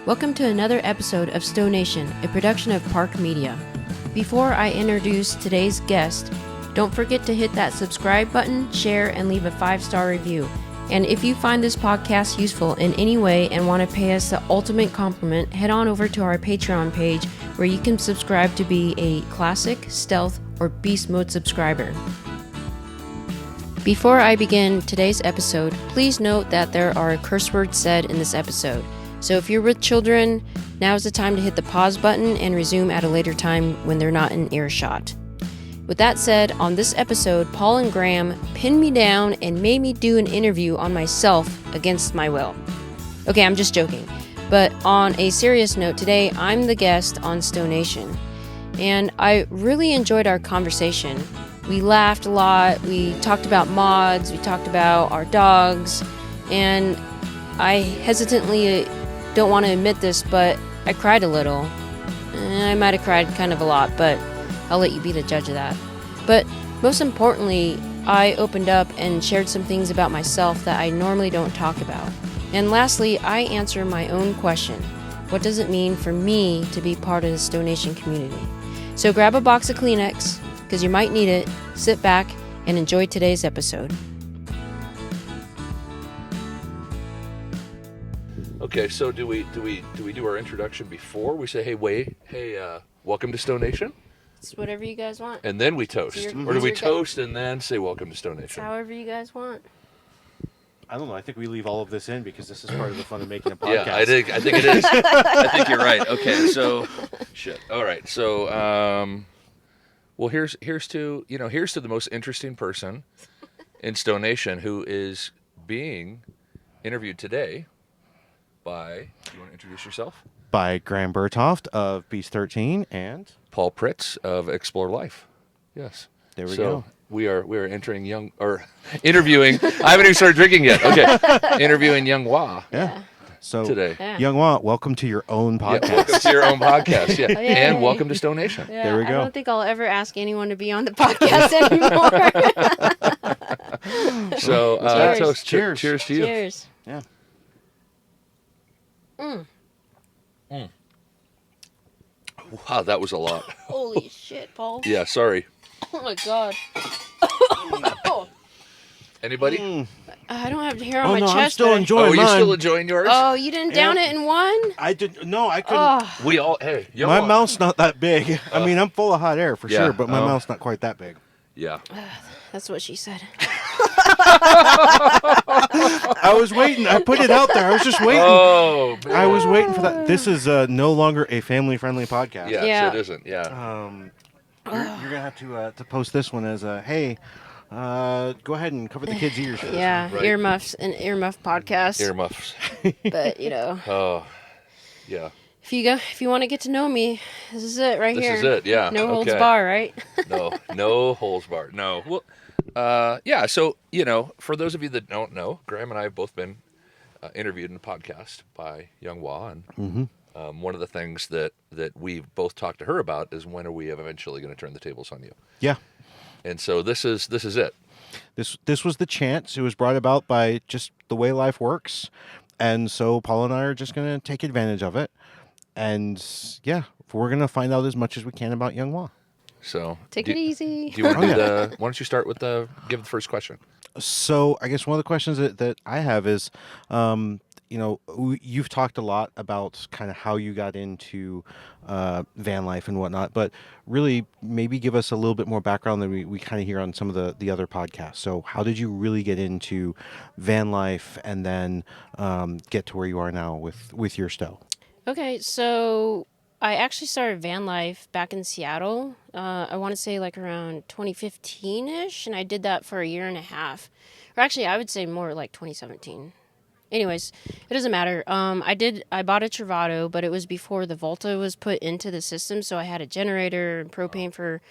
Welcome to another episode of STO Nation, a production of Park Media. Before I introduce today's guest, don't forget to hit that subscribe button, share, and leave a 5-star review. And if you find this podcast useful in any way and want to pay us the ultimate compliment, head on over to our Patreon page where you can subscribe to be a Classic, Stealth, or Beast Mode subscriber. Before I begin today's episode, please note that there are curse words said in this episode. So if you're with children, now's the time to hit the pause button and resume at a later time when they're not in earshot. With that said, on this episode, Paul and Graham pinned me down and made me do an interview on myself against my will. Okay, I'm just joking. But on a serious note, today I'm the guest on STO Nation. And I really enjoyed our conversation. We laughed a lot, we talked about mods, we talked about our dogs, and I hesitantly don't want to admit this, but I cried a little. I might have cried kind of a lot, but I'll let you be the judge of that. But most importantly, I opened up and shared some things about myself that I normally don't talk about. And lastly, I answer my own question. What does it mean for me to be part of the STO Nation community? So grab a box of Kleenex, because you might need it, sit back, and enjoy today's episode. Okay, so do we do our introduction before we say, hey, welcome to STO Nation? It's whatever you guys want. And then we toast. Or do we toast and then say welcome to STO Nation? It's however you guys want. I don't know. I think we leave all of this in because this is part of the fun of making a podcast. Yeah, I think it is. I think you're right. Okay, so shit. All right, so well, here's to the most interesting person in STO Nation who is being interviewed today by. You want to introduce yourself? By Graham Burtoft of Beast 13 and Paul Pritts of Explore Life. Yes. There we go. We are interviewing. I haven't even started drinking yet. Okay, interviewing Young Wah. Yeah. So today, Young Wah, welcome to your own podcast. Yeah, welcome to your own podcast. Yeah, Oh, yeah. And welcome to STO Nation. Yeah, there we go. I don't think I'll ever ask anyone to be on the podcast anymore. So, Cheers. toast. Cheers. Cheers to you. Cheers. Yeah. Wow, that was a lot. Holy shit, Paul. Yeah, sorry. Oh my god. Anybody? I don't have hair on Oh my no, chest. I'm still but enjoying Oh, mine. you still enjoying yours? Oh, you didn't down Yeah. it in one? I did. No, I couldn't. Oh, We all. Hey, Young My Wah. mouth's not that big. I mean, I'm full of hot air for Yeah, sure, but my mouth's not quite that big. Yeah. that's what she said. I was waiting. I put it out there. I was just waiting. Oh, man. I was waiting for that. This is no longer a family-friendly podcast. Yes, Yeah. it isn't. Yeah. You're gonna have to post this one as a hey. Go ahead and cover the kids' ears. for this Yeah, Right. earmuffs, an earmuff podcast. Earmuffs. But Oh, yeah. if you want to get to know me, this is it right This here. is it. Yeah. No holds Okay. bar, right? No holds barred. No. Well, yeah. So for those of you that don't know, Graham and I have both been interviewed in a podcast by Young Wah, and one of the things that we've both talked to her about is when are we eventually going to turn the tables on you? Yeah. And so this is it. This was the chance. It was brought about by just the way life works. And so Paul and I are just going to take advantage of it. And yeah, we're going to find out as much as we can about Young Wah. So Take it easy. Do you want to do why don't you start with give the first question? So I guess one of the questions that I have is, you've talked a lot about kind of how you got into van life and whatnot, but really maybe give us a little bit more background than we kind of hear on some of the other podcasts. So how did you really get into van life and then get to where you are now with your STO? Okay, so I actually started van life back in Seattle. I want to say like around 2015-ish, and I did that for a year and a half. Or actually, I would say more like 2017. Anyways, it doesn't matter. I bought a Travado, but it was before the Volta was put into the system, so I had a generator and propane for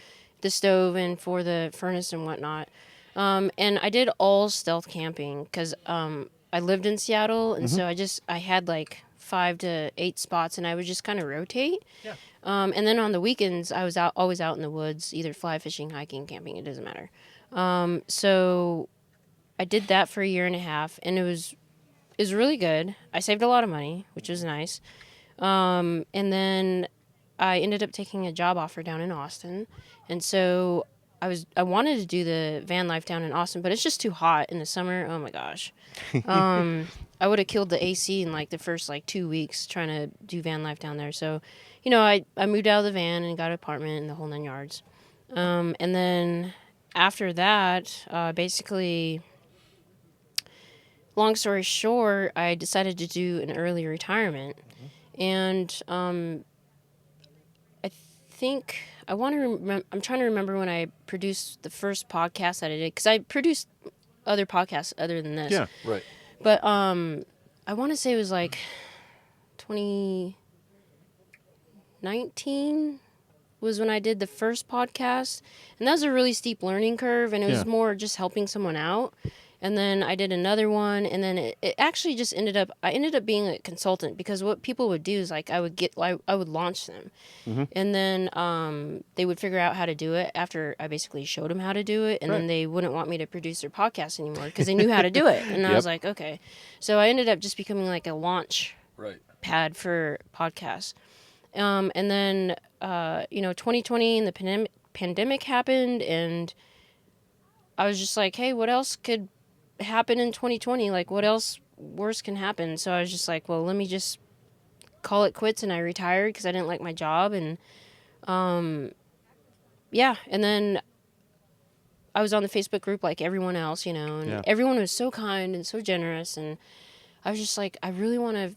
the stove and for the furnace and whatnot. And I did all stealth camping because I lived in Seattle, and so I had like 5 to 8 spots, and I would just kind of rotate. Yeah. And then on the weekends, I was always out in the woods, either fly fishing, hiking, camping. It doesn't matter. So I did that for a year and a half, and it was really good. I saved a lot of money, which was nice. And then I ended up taking a job offer down in Austin. And so I wanted to do the van life down in Austin, but it's just too hot in the summer. Oh my gosh. I would have killed the AC in like the first like 2 weeks trying to do van life down there. So, I moved out of the van and got an apartment and the whole 9 yards. And then after that, basically, long story short, I decided to do an early retirement. And I think I want to I'm trying to remember when I produced the first podcast that I did, because I produced other podcasts other than this. Yeah. Right. But I want to say it was like 2019 was when I did the first podcast. And that was a really steep learning curve, and it was more just helping someone out. And then I did another one, and then it actually just I ended up being a consultant, because what people would do is like I would launch them. And then they would figure out how to do it after I basically showed them how to do it, and then they wouldn't want me to produce their podcast anymore because they knew how to do it. And I was like, okay. So I ended up just becoming like a launch pad for podcasts. And then 2020 and the pandemic happened, and I was just like, hey, what else could happen in 2020? Like, what else worse can happen? So I was just like, well, let me just call it quits, and I retired because I didn't like my job. And and then I was on the Facebook group like everyone else, and everyone was so kind and so generous, and I was just like, I really want to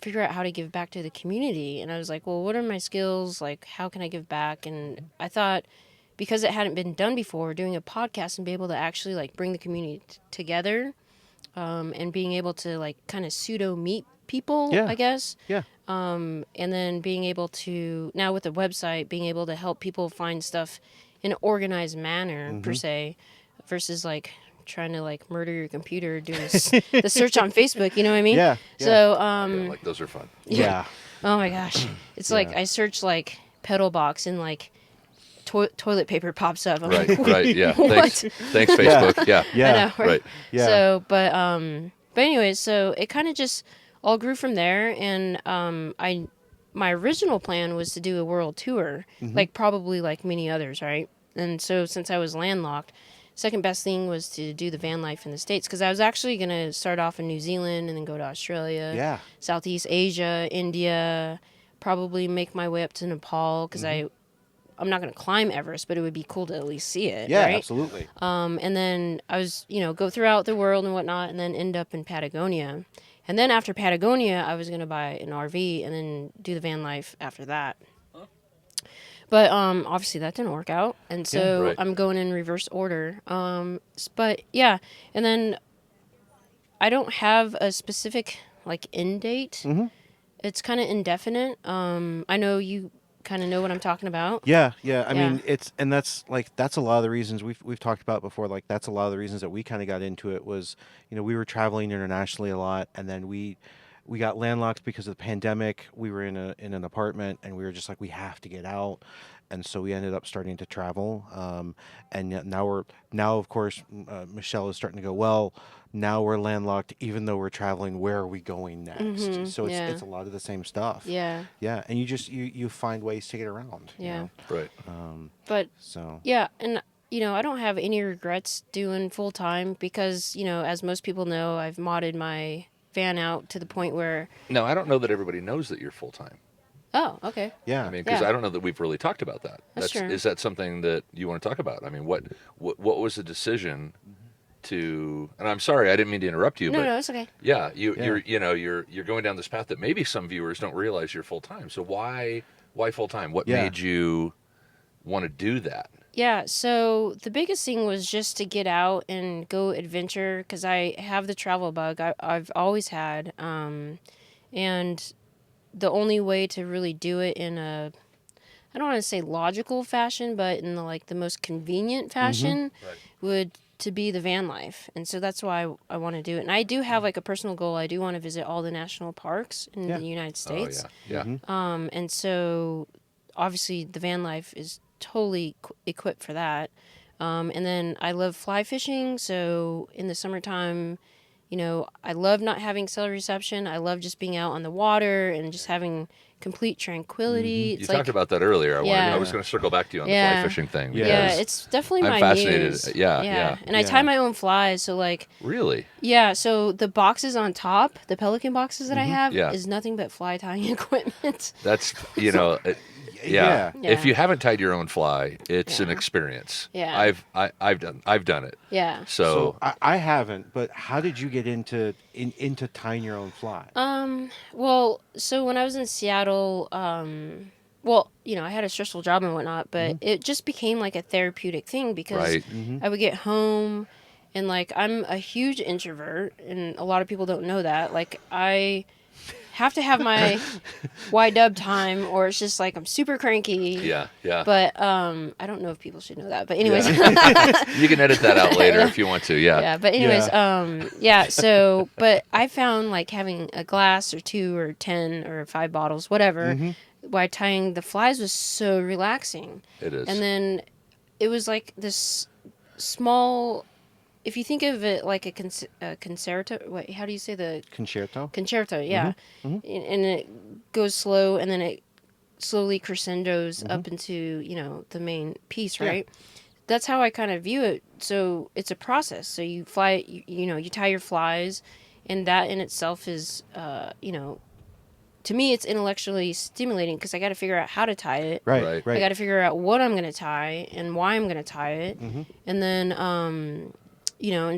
figure out how to give back to the community. And I was like, well, what are my skills? Like, how can I give back? And I thought, because it hadn't been done before, doing a podcast and be able to actually like bring the community together, and being able to like kind of pseudo meet people, I guess. Yeah. And then being able to, now with the website, being able to help people find stuff in an organized manner, per se, versus like trying to like murder your computer doing the search on Facebook, you know what I mean? Yeah. So, Like those are fun. Yeah. oh my gosh. It's like I search like pedal box and like toilet paper pops up. I'm like, Yeah. What? Thanks, Facebook. Yeah. Yeah. I know, right? Right. Yeah. So, but anyways, so it kind of just all grew from there, and my original plan was to do a world tour, like probably like many others, right? And so since I was landlocked, second best thing was to do the van life in the States, because I was actually going to start off in New Zealand and then go to Australia, Southeast Asia, India, probably make my way up to Nepal, because I'm not going to climb Everest, but it would be cool to at least see it. Yeah, right? absolutely. And then I was, go throughout the world and whatnot, and then end up in Patagonia. And then after Patagonia, I was going to buy an RV and then do the van life after that. But obviously that didn't work out. And so I'm going in reverse order. But yeah, and then I don't have a specific like end date. It's kind of indefinite. I know you kind of know what I'm talking about. Yeah. I mean, that's a lot of the reasons we've talked about before. Like, that's a lot of the reasons that we kind of got into it was, we were traveling internationally a lot, and then we got landlocked because of the pandemic. We were in an apartment, and we were just like, we have to get out. And so we ended up starting to travel. And now of course, Michelle is starting to go, well, now we're landlocked, even though we're traveling. Where are we going next? So it's a lot of the same stuff. Yeah. Yeah. And you find ways to get around. Yeah. Right. But so. Yeah. And, I don't have any regrets doing full time because, as most people know, I've modded my van out to the point where. No, I don't know that everybody knows that you're full time. Oh, okay. Yeah. I mean, because I don't know that we've really talked about that. That's true. Is that something that you want to talk about? I mean, what was the decision to? And I'm sorry, I didn't mean to interrupt you. No, but it's okay. Yeah, you're going down this path that maybe some viewers don't realize you're full time. So why full time? What made you want to do that? Yeah, so the biggest thing was just to get out and go adventure, because I have the travel bug. I've always had, and the only way to really do it in a, I don't want to say logical fashion, but in the most convenient fashion would to be the van life. And so that's why I want to do it. And I do have a personal goal. I do want to visit all the national parks in the United States. Oh, yeah. And so obviously the van life is totally equipped for that. And then I love fly fishing. So in the summertime, I love not having cell reception. I love just being out on the water and just having complete tranquility. You talked about that earlier. I was going to circle back to you on the fly fishing thing. Yeah, it's definitely I'm my fascinated. muse. Yeah. And I tie my own flies, so like. Really? Yeah, so the boxes on top, the pelican boxes that I have, Yeah. is nothing but fly tying equipment. That's, yeah. If you haven't tied your own fly, it's an experience. Yeah. I've done it. Yeah. So I haven't, but how did you get into tying your own fly? Well, so when I was in Seattle, I had a stressful job and whatnot, but it just became like a therapeutic thing because I would get home and like I'm a huge introvert and a lot of people don't know that. Like I have to have my Y-dub time or it's just like I'm super cranky. Yeah. But I don't know if people should know that. But anyways. You can edit that out later if you want to. Yeah. Yeah, but anyways, so but I found like having a glass or 2 or 10 or 5 bottles, whatever, while tying the flies was so relaxing. It is. And then it was like this small, if you think of it like a concerto, how do you say the Concerto? Concerto, yeah. And it goes slow and then it slowly crescendos up into, the main piece, right? Yeah. That's how I kind of view it. So it's a process. So you fly, you tie your flies, and that in itself is, to me, it's intellectually stimulating because I got to figure out how to tie it. Right. I got to figure out what I'm going to tie and why I'm going to tie it. And then, and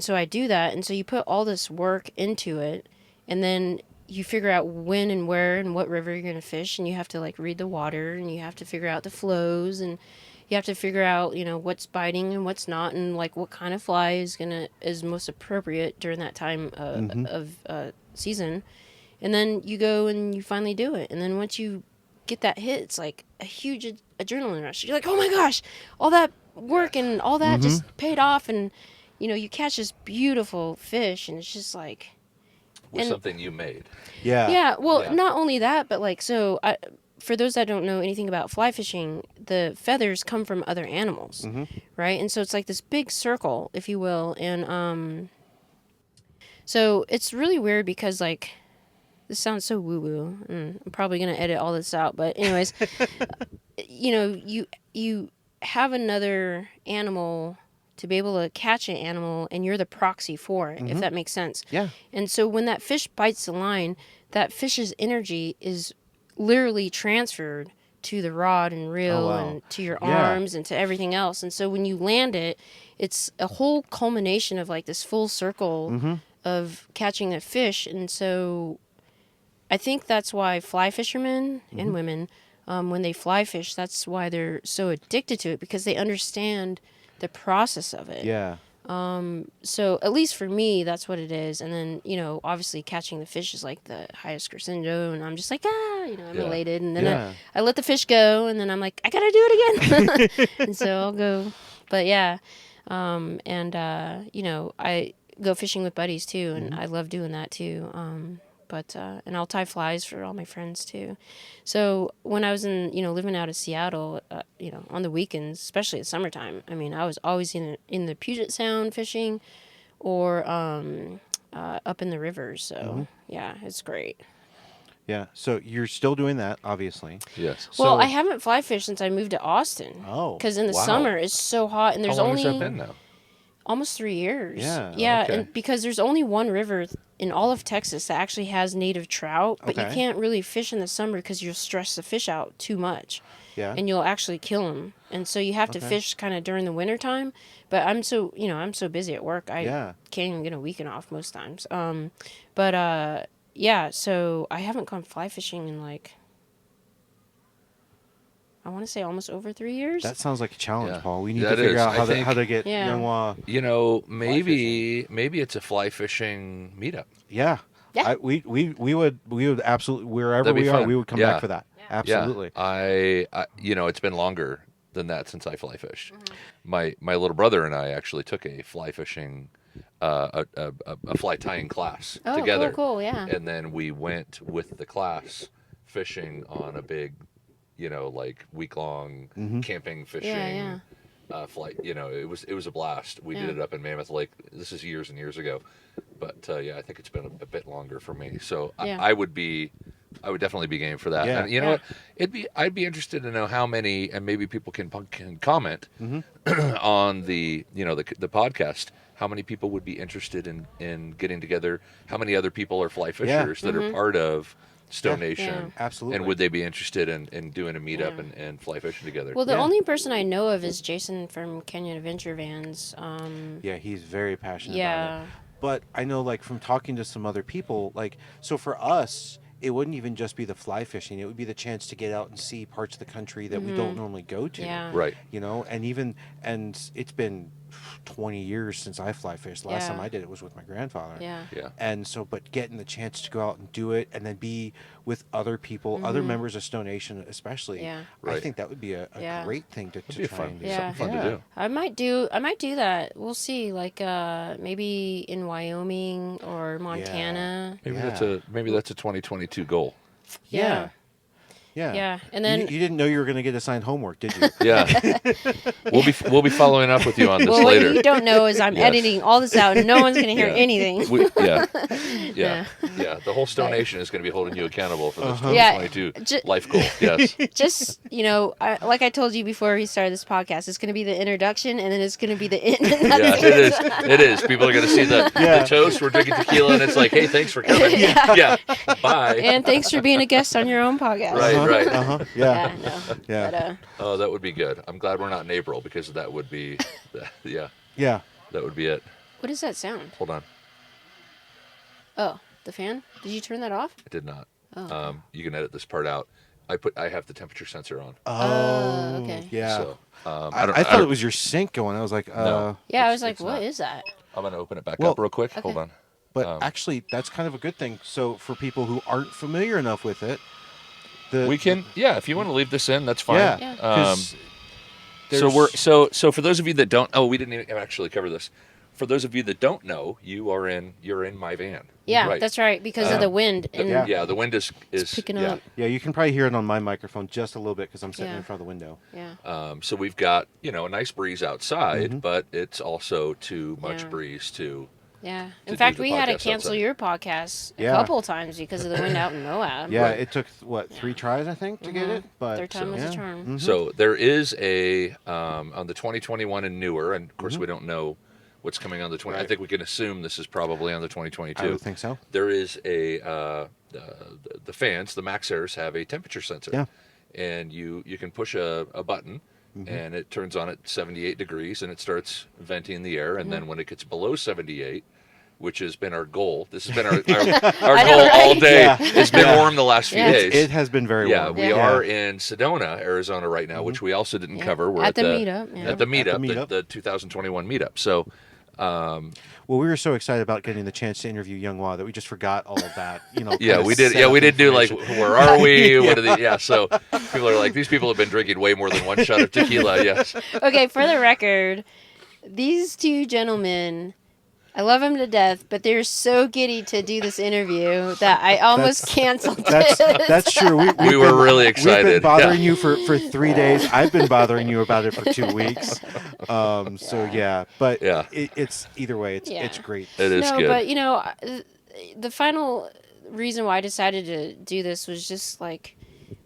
so I do that. And so you put all this work into it, and then you figure out when and where and what river you're going to fish, and you have to like read the water, and you have to figure out the flows, and you have to figure out, what's biting and what's not, and like what kind of fly is most appropriate during that time of season. And then you go and you finally do it. And then once you get that hit, it's like a huge adrenaline rush. You're like, oh my gosh, all that work and all that just paid off. And, you catch this beautiful fish, and it's just like... With something you made. Yeah. Yeah, well, not only that, but like, so... for those that don't know anything about fly fishing, the feathers come from other animals, right? And so it's like this big circle, if you will. And so it's really weird because, like... This sounds so woo-woo, and I'm probably going to edit all this out. But anyways, you have another animal to be able to catch an animal, and you're the proxy for it, if that makes sense. Yeah. And so when that fish bites the line, that fish's energy is literally transferred to the rod and reel and to your arms and to everything else. And so when you land it, it's a whole culmination of like this full circle of catching a fish. And so... I think that's why fly fishermen and women, when they fly fish, that's why they're so addicted to it, because they understand the process of it. Yeah. So at least for me, that's what it is. And then, obviously catching the fish is like the highest crescendo, and I'm just like, I'm elated. And then I let the fish go, and then I'm like, I gotta do it again. And so I'll go. But yeah. I go fishing with buddies too, and I love doing that too. And I'll tie flies for all my friends too. So when I was living out of Seattle, on the weekends, especially in summertime, I mean, I was always in the Puget Sound fishing, or up in the rivers. So yeah, it's great. Yeah. So you're still doing that, obviously. Yes. Well, I haven't fly fished since I moved to Austin. Oh. Because in the summer it's so hot, and there's How long only has that been now? almost 3 years. Yeah. Okay. And because there's only one river in all of Texas that actually has native trout, but you can't really fish in the summer because you'll stress the fish out too much. Yeah. And you'll actually kill them. And so you have to fish kind of during the winter time. But I'm so busy at work. I can't even get a weekend off most times. So I haven't gone fly fishing in like, I want to say almost over 3 years. That sounds like a challenge, Yeah. Paul. We need That to figure is. out I think- how to get Younghwa. Maybe it's a fly fishing meetup. Yeah. Yeah. We would absolutely, wherever That'd be we are, fun. we would come Yeah. back for that. Absolutely. Yeah. I it's been longer than that since I fly fished. My little brother and I actually took a fly fishing, a fly tying class together. Cool, yeah. And then we went with the class fishing on a big, like week-long camping fishing flight. It was a blast. We did it up in Mammoth Lake. This is years and years ago, but I think it's been a bit longer for me. So I would definitely be game for that. Yeah. And you know what? I'd be interested to know how many, and maybe people can comment on the podcast. How many people would be interested in getting together? How many other people are fly fishers that are part of STO Nation? Yeah. Absolutely. And would they be interested in doing a meetup and fly fishing together? Well, the only person I know of is Jason from Canyon Adventure Vans. Yeah, he's very passionate about Yeah. it. But I know, like, from talking to some other people, like, so for us, it wouldn't even just be the fly fishing. It would be the chance to get out and see parts of the country that we don't normally go to. Yeah. Right. And it's been 20 years since I fly fished. The last time Yeah. I did it was with my grandfather. Yeah. Yeah. And so, but getting the chance to go out and do it and then be with other people, other members of STO Nation especially, Yeah. I Right. think that would be a great thing to be try fun. and do. Yeah. Something fun to do. I might do that. We'll see. Like maybe in Wyoming or Montana. Maybe Yeah. that's a 2022 goal. Yeah. Yeah. Yeah. And then You didn't know you were going to get assigned homework, did you? Yeah. we'll be following up with you on this what later. you don't know is I'm Yes. editing all this out and no one's going to hear Yeah. anything. Yeah. The whole STO Nation is going to be holding you accountable for this Yeah. 2022 life goal. Yes. Just, like I told you before we started this podcast, it's going to be the introduction and then it's going to be the end. Yeah, it is. It is. People are going to see the toast. We're drinking tequila, and it's like, hey, thanks for coming. Yeah. Bye. And thanks for being a guest on your own podcast. Right. Right. Yeah. No. Yeah. But, Oh, that would be good. I'm glad we're not in April because that would be, Yeah. that would be it. what does that sound? Hold on. Oh, the fan? Did you turn that off? I did not. Oh. You can edit this part out. I have the temperature sensor on. Oh, okay. Yeah. So I thought it was your sink going. I was like, No. Yeah, I was It's like, what not. is that? I'm going to open it back Well, up real quick. Hold on. But actually, that's kind of a good thing. So for people who aren't familiar enough with it, We can, if you want to leave this in, that's fine. Yeah. 'Cause So for those of you that don't, we didn't even actually cover this. For those of you that don't know, you're in my van. Yeah, Right. that's right, because of the wind. And Yeah. The wind is picking up. Yeah, you can probably hear it on my microphone just a little bit because I'm sitting Yeah. in front of the window. Yeah. So we've got a nice breeze outside, Mm-hmm. but it's also too much Yeah. breeze to. Yeah. to In do fact, the we had to podcast cancel outside. your podcast a Yeah. couple times because of the wind out in Moab. Yeah, Right. it took, 3 tries, I think, to get it? But Third time was a yeah. charm. Mhm. So there is a on the 2021 and newer, and of course we don't know what's coming on the 20. I Right. think we can assume this is probably on the 2022. I would think so. There is the fans, the Max Airs, have a temperature sensor. Yeah. And you can push a button, and it turns on at 78 degrees, and it starts venting the air. And then when it gets below 78, which has been our goal, this has been our goal all day. Yeah. It's been warm the last few Yeah. days. It has been very Yeah, warm. we are in Sedona, Arizona right now, which we also didn't cover. We're At the meetup, yeah. At the meetup, meetup. the 2021 meetup. So, Well, we were so excited about getting the chance to interview Young Wa that we just forgot all of that. yeah, kinda we did. set Yeah, up we did do like, information. where are we? What are the? Yeah, so people are like, these people have been drinking way more than one shot of tequila. Yes. Okay, for the record, these two gentlemen, I love them to death, but they're so giddy to do this interview that I almost canceled it. That's true. We were really We've excited. been bothering you for 3 days. I've been bothering you about it for 2 weeks. So yeah, but Yeah. it's either way. It's Yeah. great. It is no, good. but the final reason why I decided to do this was just like,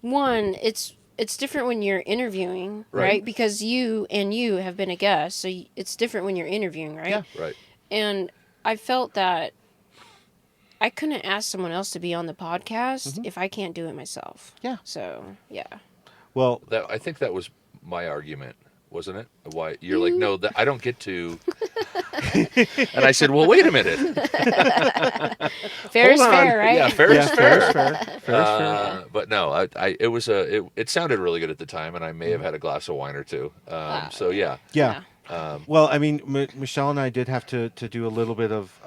one, it's different when you're interviewing, Right. right? Because you have been a guest, so it's different when you're interviewing, right? Yeah. Right. And I felt that I couldn't ask someone else to be on the podcast if I can't do it myself. Yeah. So, yeah. Well, I think that was my argument, wasn't it? Why you're like, no, I don't get to. And I said, well, wait a minute. Fair is Hold on. fair, right? Yeah, fair is fair. fair is fair. But no, it sounded really good at the time, and I may have had a glass of wine or two. So yeah. Yeah. Well, I mean, Michelle and I did have to do a little bit of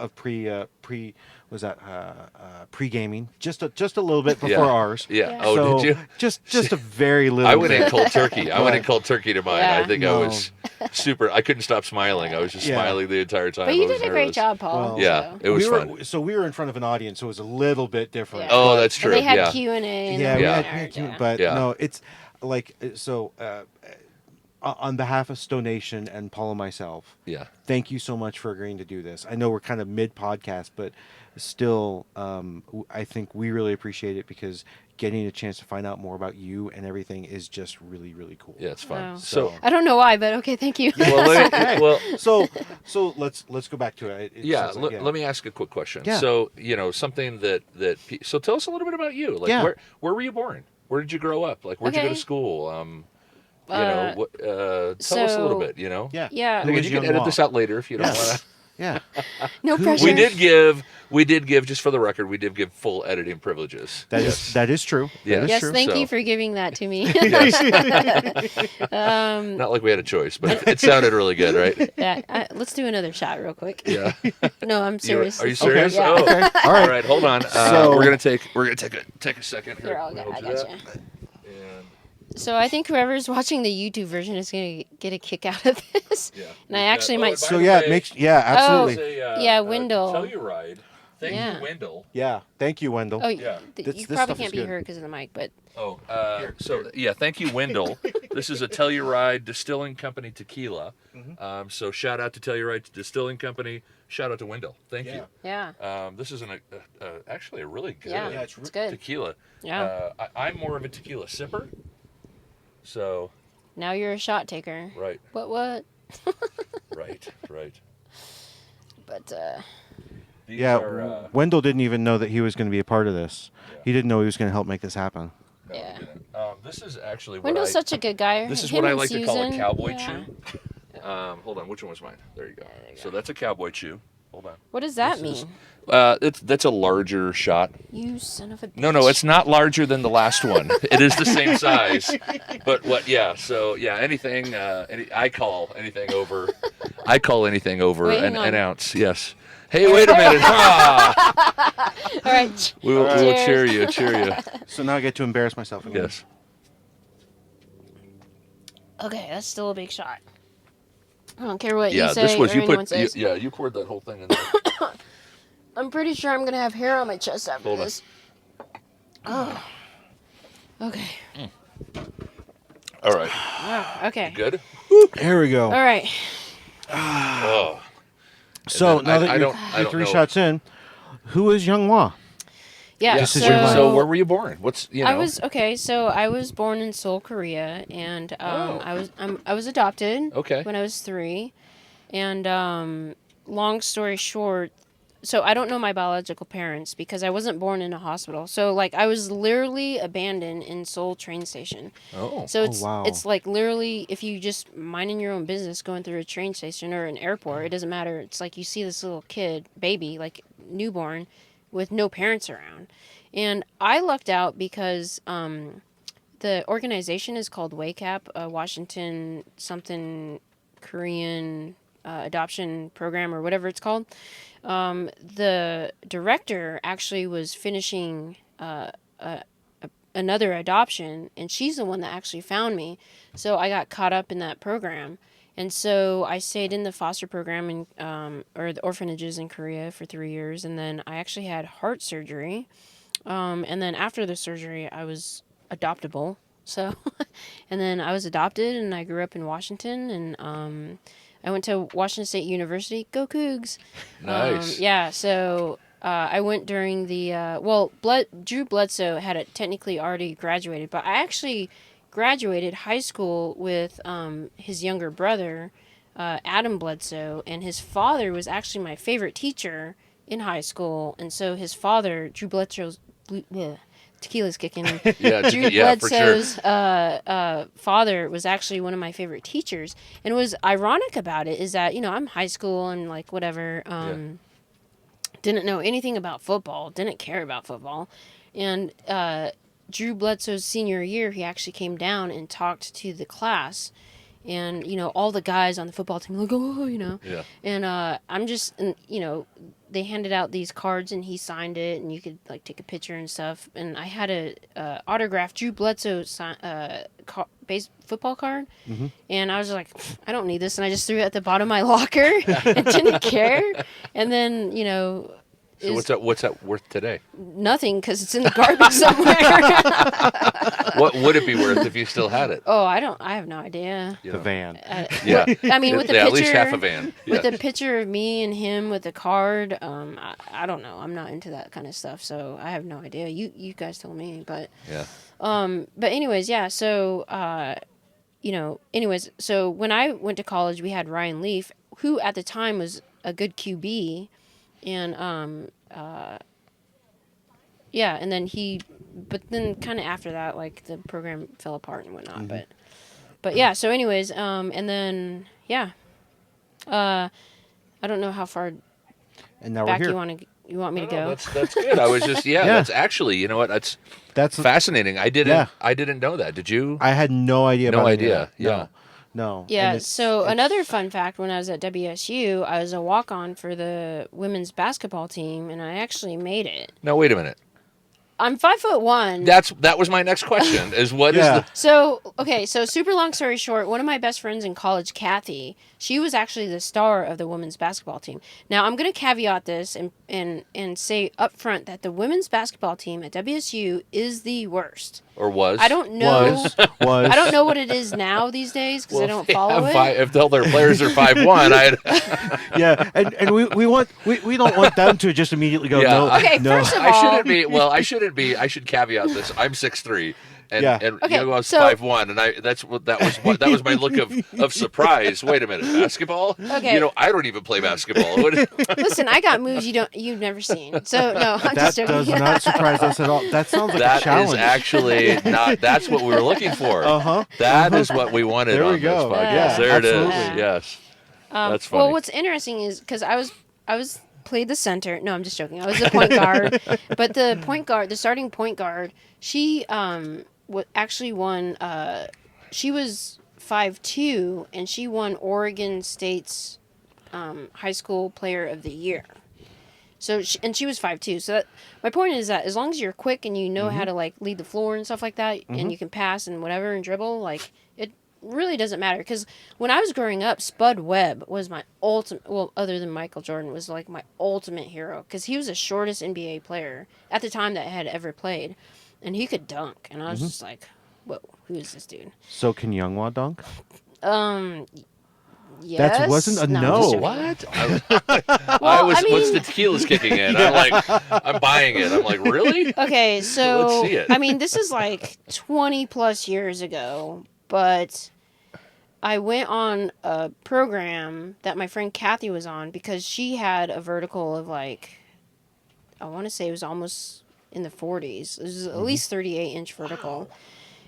pre-gaming, just a little bit before ours. Yeah. Yeah. Oh, So, did you? Just a very little. I went in bit. cold turkey. I went in cold turkey to mine. Yeah. I think I was super. I couldn't stop smiling. I was just Yeah. smiling the entire time. But you I was did a great nervous. job, Paul. Well, Yeah, so. it was we fun. were, so we were in front of an audience, so it was a little bit different. Yeah. Oh, but- that's true. And they had Yeah. Q&A. And Yeah, we Yeah. had, but Yeah. no, it's like so. on behalf of STO Nation and Paul and myself, Yeah. thank you so much for agreeing to do this. I know we're kind of mid-podcast, but still, I think we really appreciate it because getting a chance to find out more about you and everything is just really, really cool. Yeah, it's fun. Oh. So I don't know why, but okay, thank you. well, So let's go back to it. yeah, let me ask a quick question. Yeah. So, something so tell us a little bit about you. Like, Yeah. where were you born? Where did you grow up? Like, where'd you go to Okay. school? Tell us a little bit, Yeah. Yeah. Who Again, is you can Young edit Wah? this out later if you don't want to. Yeah. No pressure. We did give, just for the record, we did give full editing privileges. That Yes. is true. Yeah. That is Yes, true. thank So- you for giving that to me. Not like we had a choice, but it sounded really good, right? Yeah, let's do another shot real quick. Yeah. No, I'm serious. Are you serious? Yeah. Oh. Okay. All right, hold on. So- we're gonna take a second here. Here, I We'll do gotcha. that. And So I think whoever's watching the YouTube version is going to get a kick out of this. yeah. And I actually might. So yeah, it makes absolutely. Yeah, Wendell. Telluride. Thank Yeah. you, Wendell. Yeah. Thank you, Wendell. Oh, Yeah. This you stuff probably is can't be good. heard because of the mic, but Oh, thank you, Wendell. This is a Telluride Distilling Company tequila. So shout out to Telluride Distilling Company. Shout out to Wendell. Thank you. yeah. This is actually a really good Yeah, it's it's good. tequila. Yeah. I'm more of a tequila sipper. So, Now you're a shot taker. right, What? right. But, These Yeah, are, Wendell didn't even know that he was going to be a part of this. Yeah. He didn't know he was going to help make this happen. no, Yeah. we didn't. This is actually what Wendell's such a good guy. This is Him what I and like to call a Susan, cowboy yeah. chew. Hold on, which one was mine? There you go. So that's a cowboy chew. Hold on. What does that This is- mean? That's a larger shot. You son of a bitch. No, it's not larger than the last one. It is the same size. But anything. I call anything over. Wait, hang an on. ounce. Yes. Hey, wait a minute. Ah! All right. We will Cheers. cheer you. So now I get to embarrass myself again. Yes. Okay, that's still a big shot. I don't care what Yeah, you say this was or anyone says. you poured that whole thing in there. I'm pretty sure I'm gonna have hair on my chest after Hold on. this. Oh. Okay. All right. Oh, okay. Good. Here we go. All right. Oh. So then now I that don't you're three know. shots in, who is Young Wah? Yeah. This is so, your line. So where were you born? What's I was okay. So I was born in Seoul, Korea, and I was adopted Okay. when I was 3. And long story short, so I don't know my biological parents because I wasn't born in a hospital. So like I was literally abandoned in Seoul train station. Oh. So it's wow. it's like literally if you just minding your own business going through a train station or an airport, it doesn't matter. It's like you see this little kid, baby, like newborn, with no parents around. And I lucked out because the organization is called WACAP, Washington something Korean adoption program or whatever it's called. The director actually was finishing another adoption, and she's the one that actually found me. So I got caught up in that program. And so I stayed in the foster program in, or the orphanages in Korea for 3 years. And then I actually had heart surgery. And then after the surgery, I was adoptable. So, and then I was adopted and I grew up in Washington and, I went to Washington State University. Go Cougs. Nice. Yeah. So, I went during the, Drew Bledsoe had technically already graduated, but I actually graduated high school with his younger brother, Adam Bledsoe, and his father was actually my favorite teacher in high school. And so his father, Drew Bledsoe's, tequila's kicking in. Yeah, Drew yeah, for sure. Bledsoe's father was actually one of my favorite teachers. And what was ironic about it is that, I'm high school and like whatever, didn't know anything about football, didn't care about football. And Drew Bledsoe's senior year, he actually came down and talked to the class. And, all the guys on the football team, like, Yeah. And I'm just, and, they handed out these cards and he signed it and you could, like, take a picture and stuff. And I had a autographed Drew Bledsoe football card. Mm-hmm. And I was like, I don't need this. And I just threw it at the bottom of my locker and didn't care. And then, So what's that worth today? Nothing, because it's in the garbage somewhere. What would it be worth if you still had it? Oh, I have no idea. You The know? van. Yeah. I mean, with the picture, at least half a van. with Yeah. the picture of me and him with the card, I don't know. I'm not into that kind of stuff, so I have no idea. You guys told me, but Yeah. but anyways, yeah. So so when I went to college, we had Ryan Leaf, who at the time was a good QB, and and then but then kind of after that, like the program fell apart and whatnot. Mm-hmm. But yeah. So anyways, and then yeah, I don't know how far And now back we're here. you want me to go. That's good. I was just That's actually, you know what? That's fascinating. I didn't know that. Did you? I had no idea. No about any of idea. that. Yeah. No. Yeah, And so another fun fact, when I was at WSU, I was a walk-on for the women's basketball team, and I actually made it. No, wait a minute. I'm 5'1". That was my next question. Is what is Yeah. the So super long story short, one of my best friends in college, Kathy, she was actually the star of the women's basketball team. Now, I'm going to caveat this and say up front that the women's basketball team at WSU is the worst. or was? I don't know. was I don't know what it is now these days because I don't follow it. If all their players are 5'1", yeah, and we don't want them to just immediately go Yeah, no. Okay, no. first of I all, shouldn't be. Well, I shouldn't be. I should caveat this. I'm 6'3", and Yeah. Okay, I was so- 5'1", and that was my look of surprise. Wait a minute, basketball? Okay. You know, I don't even play basketball. listen, I got moves you've never seen. So no, I'm That just joking. does not surprise us at all. That sounds like a That challenge. is actually not. That's what we were looking for. Uh-huh. That is what we wanted There we on go. this podcast. Yeah, there it is. absolutely. Yes. That's funny. Well, what's interesting is because I was played the center. No, I'm just joking. I was the point guard, but the starting point guard, she actually won. She was 5'2", and she won Oregon State's high school player of the year. So she was 5'2". So my point is that as long as you're quick and you know how to like lead the floor and stuff like that, and you can pass and whatever and dribble, like it really doesn't matter. Because when I was growing up, Spud Webb was my ultimate. Well, other than Michael Jordan, was like my ultimate hero because he was the shortest NBA player at the time that I had ever played, and he could dunk, and I was just like, whoa, who is this dude? So can Youngwa dunk? Yes. That wasn't a I'm no. just joking. What? Well, once the tequila's kicking in, I'm buying it. I'm like, really? Okay, so Let's see it. I mean, this is like 20 plus years ago, but I went on a program that my friend Kathy was on because she had a vertical of like, I want to say it was almost in the 40s. It was at least 38-inch vertical.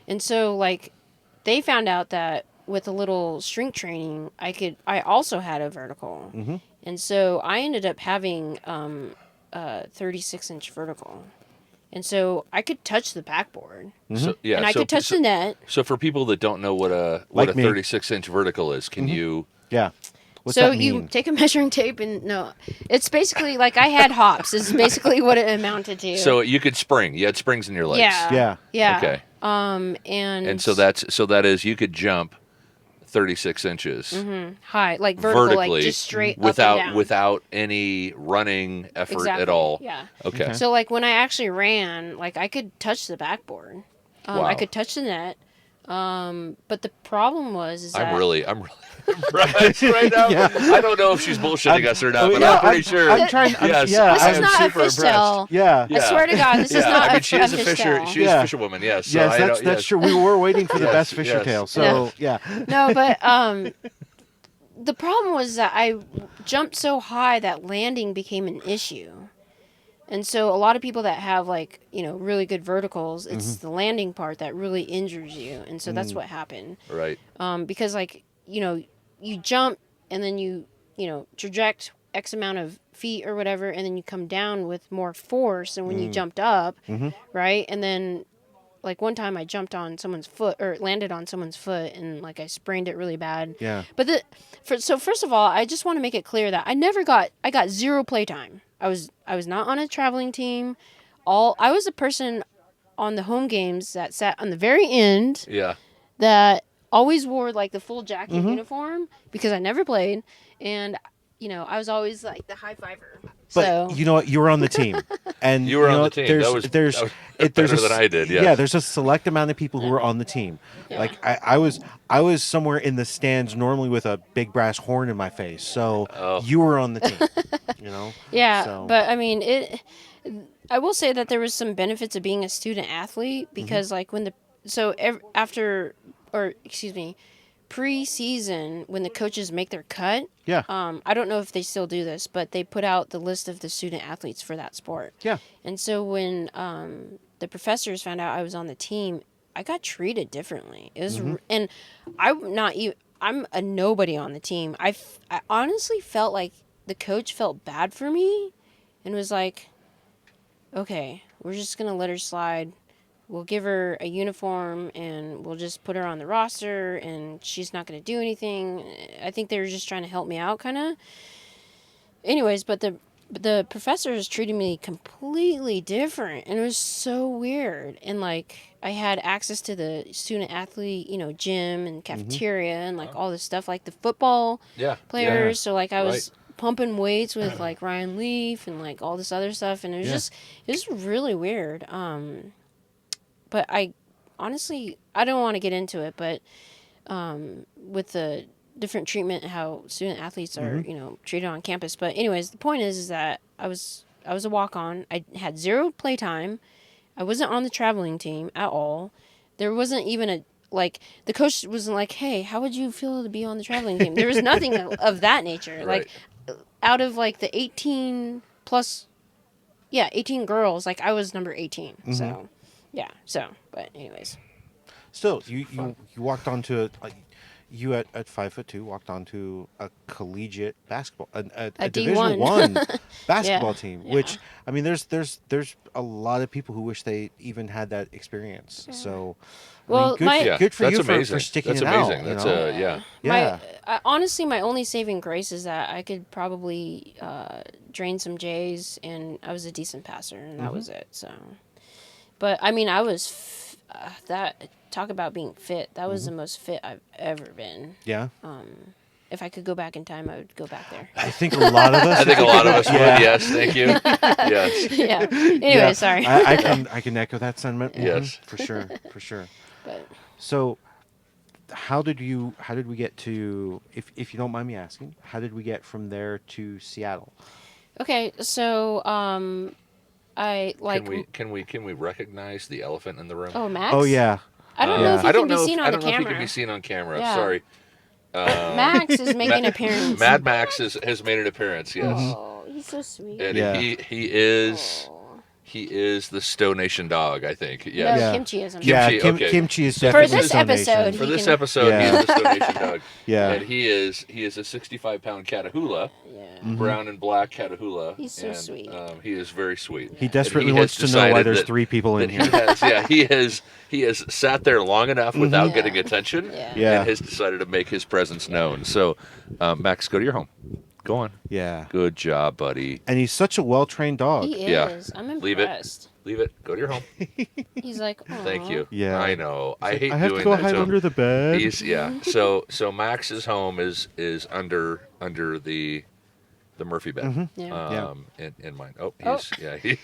And so like they found out that with a little strength training, I also had a vertical. And so I ended up having a 36-inch vertical. And so I could touch the backboard. So, yeah, And I could touch the net. So for people that don't know what a Like me. 36-inch vertical is, can you? Yeah. What's So that mean? you take a measuring tape and it's basically like I had hops is basically what it amounted to. So you could spring. You had springs in your legs. Yeah. Yeah. Okay. And so that is you could jump 36 inches high, like vertical, vertically like just straight up and down. without any running effort Exactly, at all. yeah. Okay. So like when I actually ran, like I could touch the backboard. Wow. I could touch the net. But the problem was that I'm really right now. Yeah. I don't know if she's bullshitting us or not, but yeah, I'm pretty sure. I'm trying. Yes, yeah, this I is am not a super fishtail. yeah. I swear to God, this is not I mean, she is a fish fisher. tail. She is a fisherwoman. Yes. So Yes, I that's don't- yes. true. We were waiting for the Yes, best fisher yes. tail. So No. yeah. No, but the problem was that I jumped so high that landing became an issue. And so a lot of people that have like, really good verticals, it's the landing part that really injures you. And so that's what happened. Right. Because like, you jump and then you traject X amount of feet or whatever, and then you come down with more force than when you jumped up, right? And then like one time I jumped on someone's foot or landed on someone's foot and like I sprained it really bad. Yeah. But so first of all, I just want to make it clear that I got zero playtime. I was not on a traveling team. I was a person on the home games that sat on the very end Yeah. that always wore like the full jacket uniform because I never played, and I was always like the high fiver. But So you know what? You were on the team, and You were on know, the team. There's, That was there's better than I did. Yeah. there's a select amount of people who were on the team. Yeah. Like I was somewhere in the stands normally with a big brass horn in my face. So Oh. you were on the team. You know. yeah, So, but I mean it. I will say that there was some benefits of being a student athlete because like when the after or excuse me, pre-season when the coaches make their cut. yeah. I don't know if they still do this, but they put out the list of the student athletes for that sport. Yeah. And so when the professors found out I was on the team, I got treated differently. It was, and I'm not even. I'm a nobody on the team. I honestly felt like the coach felt bad for me, and was like, "Okay, we're just gonna let her slide. We'll give her a uniform and we'll just put her on the roster and she's not going to do anything." I think they were just trying to help me out kind of. Anyways, but the professors treated me completely different and it was so weird. And like I had access to the student athlete, gym and cafeteria and like all this stuff like the football players. So like I was pumping weights with like Ryan Leaf and like all this other stuff and it was really weird. But I honestly, I don't want to get into it, but with the different treatment, how student athletes are, treated on campus. But anyways, the point is that I was a walk-on. I had 0 playtime. I wasn't on the traveling team at all. There wasn't even the coach wasn't like, "Hey, how would you feel to be on the traveling team?" There was nothing of that nature. Right. Like, out of like the 18 plus, 18 girls, like I was number 18. So. Yeah. So, but anyways. Still, you walked onto you at 5'2" walked onto a collegiate basketball a Division I basketball team. Yeah. Which I mean, there's a lot of people who wish they even had that experience. Yeah. So, well, good for that's you amazing. for sticking that's it amazing. out. That's yeah. Honestly, my only saving grace is that I could probably drain some J's, and I was a decent passer, and that was it. So. But, I mean, I was, talk about being fit. That was the most fit I've ever been. Yeah. If I could go back in time, I would go back there. I think a lot of us. would. Yes, thank you. Yes. Yeah. Anyway, sorry. I can echo that sentiment. Yes. For sure. But So, how did we get to, if you don't mind me asking, how did we get from there to Seattle? okay, so, I like. Can we recognize the elephant in the room? Oh, Max? Oh yeah. I don't know if he can be seen on I the don't know if he camera. can be seen on camera. Yeah. Sorry. Max is making an appearance. Mad Max has made an appearance. Yes. Oh, he's so sweet. And Yeah. he is the STO Nation dog, I think. No, Yes. Yeah. Kimchi is. Kimchi, okay. Kimchi is For definitely this STO episode, Nation. For this can- episode, Yeah. he is the STO Nation dog. Yeah. And he is a 65-pound Catahoula, Yeah. brown and black Catahoula. He's so and, sweet. He is very sweet. He desperately And wants to know why decided there's that- 3 people in that here. he has sat there long enough without Yeah. getting attention, Yeah. Yeah. and has decided to make his presence known. So, Max, go to your home. Go on. Yeah. Good job, buddy. And he's such a well-trained dog. He is. Yeah. I'm Leave it. impressed. Leave it. Go to your home. He's like, "Aw." Thank you. Yeah. I know. I hate I have doing to go that hide to him. under the bed. He's So Max's home is under the Murphy bed. Yeah. In mine. Oh, He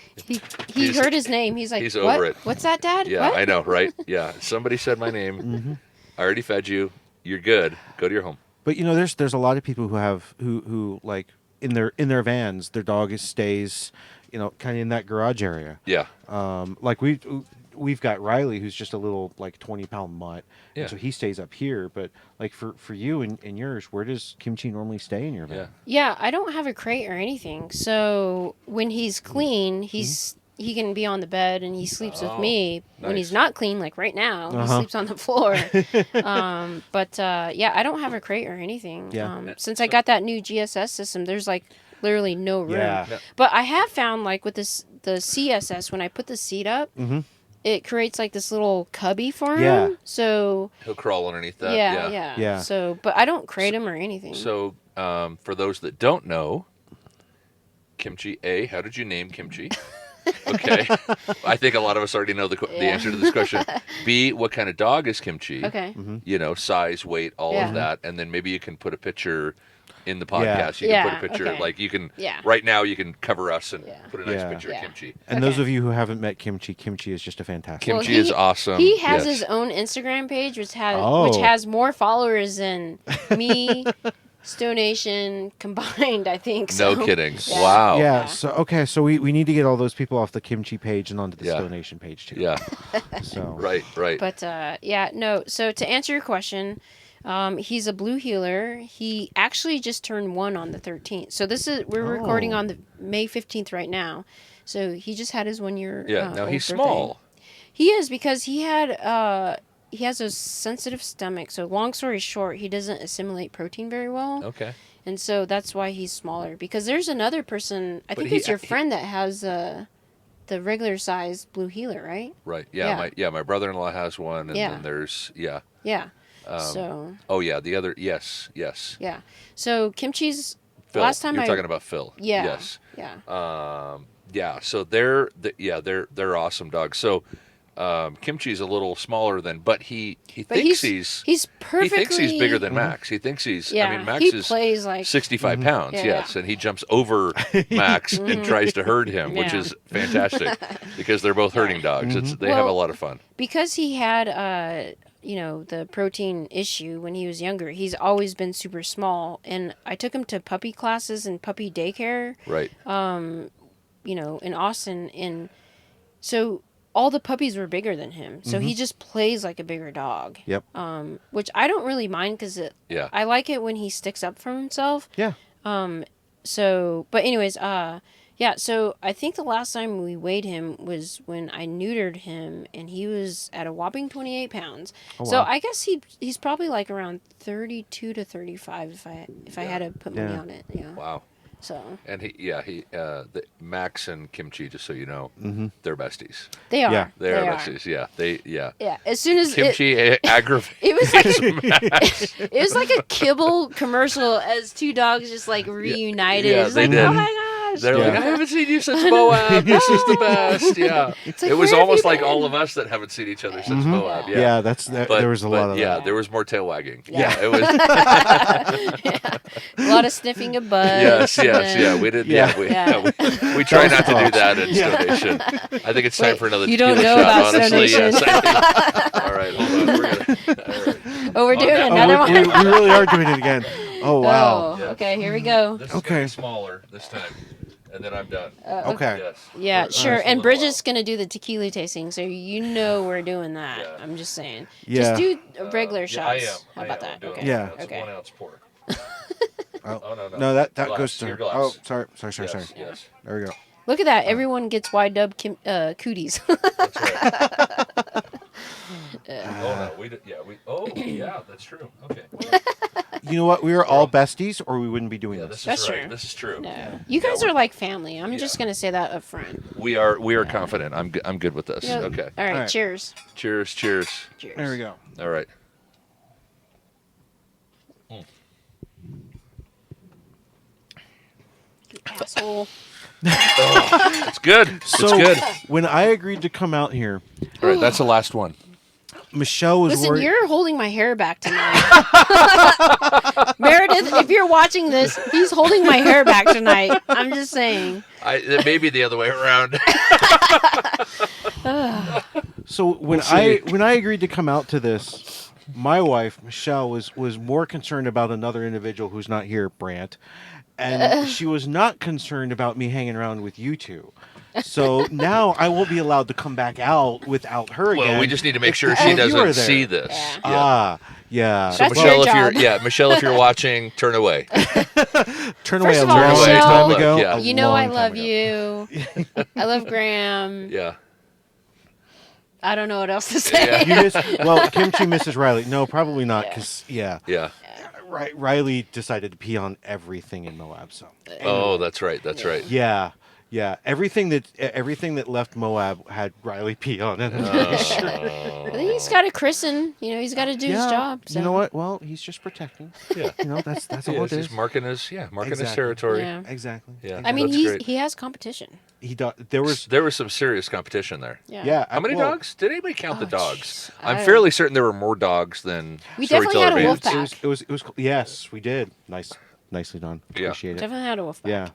he's- heard his name. He's like, he's "What? over it. What's that, Dad? yeah. What?" I know, right? Yeah. Somebody said my name. I already fed you. You're good. Go to your home. But there's a lot of people who like in their vans, their dog stays, kind of in that garage area. Yeah. Like we've got Riley, who's just a little like 20-pound mutt, Yeah. and so he stays up here. But like for you and yours, where does Kimchi normally stay in your van? Yeah. Yeah, I don't have a crate or anything. So when he's clean, he can be on the bed and he sleeps with me. When nice. he's not clean, like right now, he Uh-huh. sleeps on the floor. But I don't have a crate or anything. Yeah. Since I got that new GSS system, there's like literally no room. Yeah. Yeah. But I have found like with the CSS, when I put the seat up, it creates like this little cubby for him. Yeah. So He'll crawl underneath that. Yeah. So, but I don't crate him or anything. So, for those that don't know, Kimchi, how did you name Kimchi? Okay. I think a lot of us already know the answer to this question. B, what kind of dog is Kimchi? Okay. Size, weight, all Yeah. of that. And then maybe you can put a picture in the podcast. You can put a picture. Okay. Like you can. Yeah. Right now, you can cover us and put a nice Yeah. picture of Kimchi. And those of you who haven't met Kimchi, Kimchi is just a fantastic. Kimchi is awesome. He has Yes. his own Instagram page, which has more followers than me, STO Nation combined. I think. So. No kidding. Wow. Yeah. So so we need to get all those people off the Kimchi page and onto the STO Nation page too. Yeah. So Right. But no. So to answer your question, he's a blue heeler. He actually just turned 1 on the 13th. So we're recording on the May 15th right now. So he just had his 1 year. Yeah. Now old he's birthday. small. He is, because he has a sensitive stomach. So long story short, he doesn't assimilate protein very well. Okay. And so that's why he's smaller. Because there's another person, I think it's your friend that has the regular size blue heeler, right? Right. Yeah. My brother-in-law has one, and then there's Yeah. Oh yeah, the other. Yes. Yeah. So Kimchi's Phil. last time You're talking about Phil. Yeah. Yes. Yeah. Yeah. So they're awesome dogs. So Kimchi's a little smaller than, but he thinks he's perfectly. He thinks he's bigger than Max. He thinks he's. Yeah. I mean, Max he is plays like 65 pounds. Yeah, yes, and he jumps over Max and tries to herd him, which is fantastic because they're both herding dogs. They have a lot of fun. Because he had the protein issue when he was younger. He's always been super small, and I took him to puppy classes and puppy daycare. Right. In Austin, and so all the puppies were bigger than him. So he just plays like a bigger dog. Yep. Which I don't really mind because I like it when he sticks up for himself. Yeah. But anyways, so I think the last time we weighed him was when I neutered him, and he was at a whopping 28 pounds. Oh, so wow. I guess he's probably like around 32 to 35 if I had to put money on it. Yeah. Wow. So. And Max and Kimchi, just so you know, they're besties. They are. Yeah. They are besties. Yeah. Yeah. As soon as Kimchi aggravates. It was like it was like a kibble commercial as two dogs just like reunited. Yeah, it's they like, did. oh my gosh. They're like, I haven't seen you since Moab. This is the best. Yeah. It's like, it was where have almost you like been? all of us that haven't seen each other since Moab. Yeah. Yeah, there was a lot of yeah, that. there was more tail wagging. Yeah. It was. A lot of sniffing of butts. Yes. We did. Yeah. We try not to do that in STO Nation. I think it's time Wait, for another you tequila don't know shot. about STO Honestly, Nation. yes. All right, hold on. All right. Oh, we're doing now- another one. We really are doing it again. Oh wow. Oh, okay, here we go. This is Okay. gonna be smaller this time, and then I'm done. Okay. Yes. Yeah, For- sure. just a And little Bridget's gonna do the tequila tasting, so we're doing that. Yeah. I'm just saying. Yeah. Just do regular Yeah, shots. I am. How about I'm that? doing Okay. Yeah. That's Okay. 1 ounce pour. Oh, no. No, that Glass. goes to. Your glass. Oh, sorry. Yes. There we go. Look at that. Everyone gets Y-dub cooties. That's right. Oh yeah, that's true. Okay. You know what? We are all besties, or we wouldn't be doing Yeah, this. this is That's right. true. This is true. No. You guys are like family. I'm just gonna say that up front. We are confident. I'm good with this. Yeah. Okay. All right. All right. Cheers. Cheers. Cheers. There we go. All right. Asshole. It's good. So It's good. when I agreed to come out here, All right, that's the last one. Michelle was Listen, worried. you're holding my hair back tonight. Meredith, if you're watching this, he's holding my hair back tonight. I'm just saying. It may be the other way around. So when I agreed to come out to this, my wife Michelle was more concerned about another individual who's not here, Brant, and she was not concerned about me hanging around with you two. So now I won't be allowed to come back out without her again. Well, we just need to make sure she you were doesn't there. see this. Yeah. Ah, yeah. So That's Michelle, your job. Michelle, if you're watching, turn away. Turn away First a of all, long Michelle, time ago. yeah. a You know I long time love ago. you. I love Graham. Yeah. I don't know what else to say. Well, Kimchi misses Riley. No, probably not, because Yeah. Riley decided to pee on everything in Moab. So Oh, that's right. That's right. yeah. Everything that left Moab had Riley pee on it. I'm sure. I think he's got to christen. He's got to do his job. So. You know what? Well, he's just protecting. Yeah. That's Yeah, all it he's is. marking his Exactly. territory. Yeah. Exactly. Yeah. I mean, That's great. he has competition. There was There was some serious competition there. Yeah. How many well, dogs? Did anybody count the dogs? jeez. I'm fairly certain there were more dogs than We definitely Storyteller had a wolf Bands. pack. It was yes, we did. Nice. Nicely done. Yeah. Appreciate it. Definitely had a wolf pack. Yeah.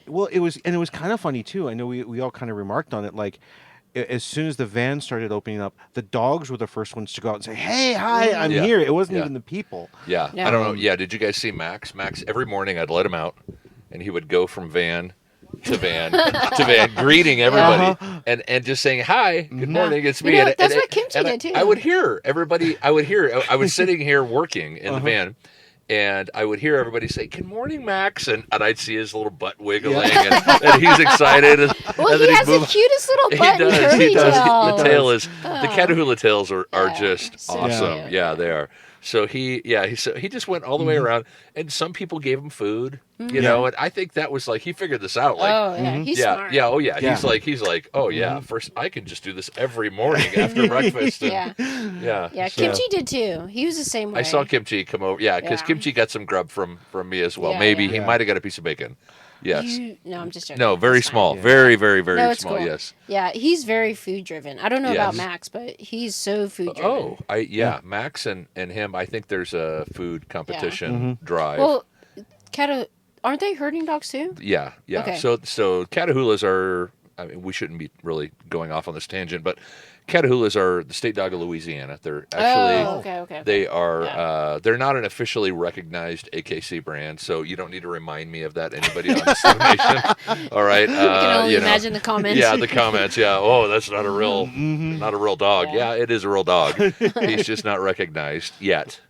Well, it was kind of funny too. I know we all kind of remarked on it. Like, as soon as the van started opening up, the dogs were the first ones to go out and say, "Hey, hi, I'm Yeah. here." It wasn't Yeah. even the people. Yeah. Yeah. I don't know. Yeah. Did you guys see Max? Max, every morning I'd let him out and he would go from van to van to van, greeting everybody and just saying, "Hi, good morning, it's me." You know, and, that's and, what Kimchi and did too. I would hear everybody, I was sitting here working in the van. And I would hear everybody say, "Good morning, Max," and I'd see his little butt wiggling, and he's excited. Well, and he then has the cutest little He button does. curly He does. tail. The tail is the Catahoula tails are Yeah, just so awesome. cute. Yeah, they are. So he just went all the way around, and some people gave him food, you know, and I think that was like he figured this out. Like, Oh yeah, he's yeah, smart. yeah, oh yeah. Yeah. He's like, oh yeah. First, I can just do this every morning after breakfast. And, Yeah. yeah. Yeah, Kimchi did too. He was the same way. I saw Kimchi come over. Yeah, because Yeah. Kimchi got some grub from me as well. Yeah, Maybe yeah. he might have got a piece of bacon. Yes. No, I'm just joking. No, very It's fine. small. Very, very, very No, it's small. cool. Yes. Yeah, he's very food driven. I don't know about Yes. Max, but he's so food driven. Oh, Max and him. I think there's a food competition drive. Well, aren't they herding dogs too? Yeah. Okay. So Catahoulas are. I mean, we shouldn't be really going off on this tangent, but Catahoulas are the state dog of Louisiana. They're actually okay. they are. Yeah. They're not an officially recognized AKC brand, so you don't need to remind me of that. Anybody on the STO Nation? All right. I can only you know. imagine the comments. Yeah, the comments. Yeah. Oh, that's not a real, not a real dog. Yeah, it is a real dog. He's just not recognized yet.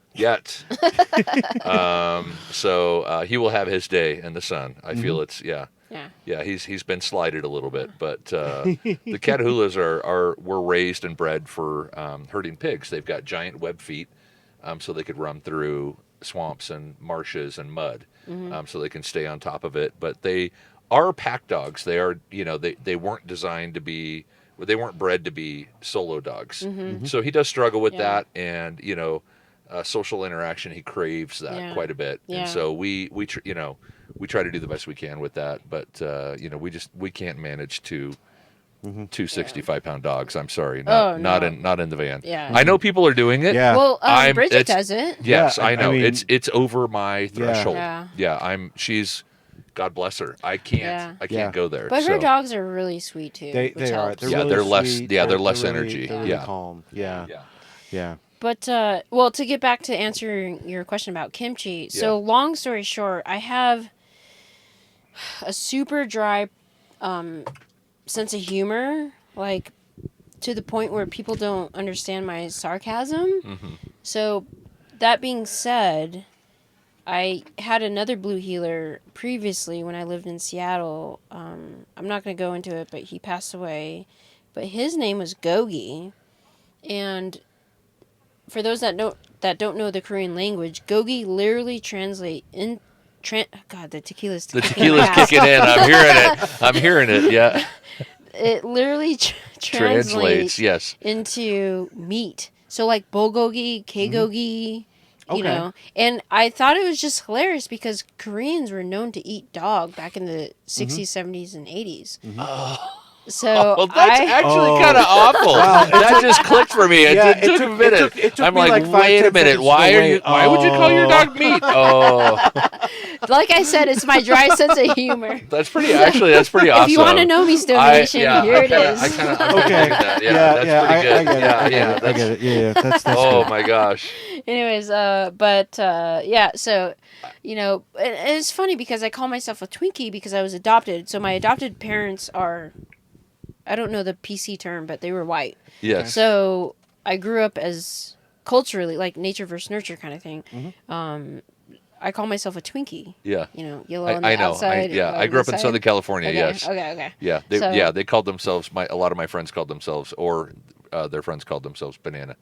So he will have his day in the sun. I feel it's Yeah, he's been slighted a little bit, but the Catahoulas were raised and bred for herding pigs. They've got giant web feet, so they could run through swamps and marshes and mud, so they can stay on top of it. But they are pack dogs. They are, they weren't designed to be. They weren't bred to be solo dogs. So he does struggle with that, and social interaction. He craves that quite a bit, and so we try to do the best we can with that, but we can't manage two 65-pound dogs. I'm sorry, not in the van. Yeah. I know people are doing it. Yeah. Well, Bridget does it. Yes, Yeah, I know. I mean, it's over my threshold. Yeah. She's, God bless her. I can't go there. But her so. dogs are really sweet too. They which are. helps. They're Yeah, really they're less- sweet. yeah, they're less really- energy. They're really Yeah. calm. Yeah. Yeah. But well, to get back to answering your question about Kimchi, so long story short, I have a super dry sense of humor, like to the point where people don't understand my sarcasm. So that being said, I had another blue heeler previously when I lived in Seattle. I'm not going to go into it, but he passed away. But his name was Gogi, and for those that don't know the Korean language, Gogi literally translate in. God, the tequila's The tequila's kicking in. I'm hearing it. Yeah. It literally translates Yes. into meat. So like bulgogi, kgogi, Okay. you know. And I thought it was just hilarious because Koreans were known to eat dog back in the 60s, 70s, and 80s. So Well, that's actually kind of awful. That just clicked for me. It took a minute. It took I'm me like, 5, wait 10 a minute. seconds Why to are wait. you? Why would you call your dog meat? Oh, like I said, it's my dry sense of humor. that's pretty awesome. If you want to know me, STO Nation, here it is. I kind of Okay. that. Yeah, that's pretty good. I get That's- it. Yeah. That's Oh good. my gosh. Anyways, so, and it's funny because I call myself a Twinkie because I was adopted. So my adopted parents are, I don't know the PC term, but they were white. Yes. So I grew up as culturally, like nature versus nurture kind of thing. I call myself a Twinkie. Yeah. Yellow on the I know. outside. I on grew up the in side. Southern California. Okay, Yes. Okay. Yeah. They called themselves. A lot of my friends called themselves, or their friends called themselves bananas.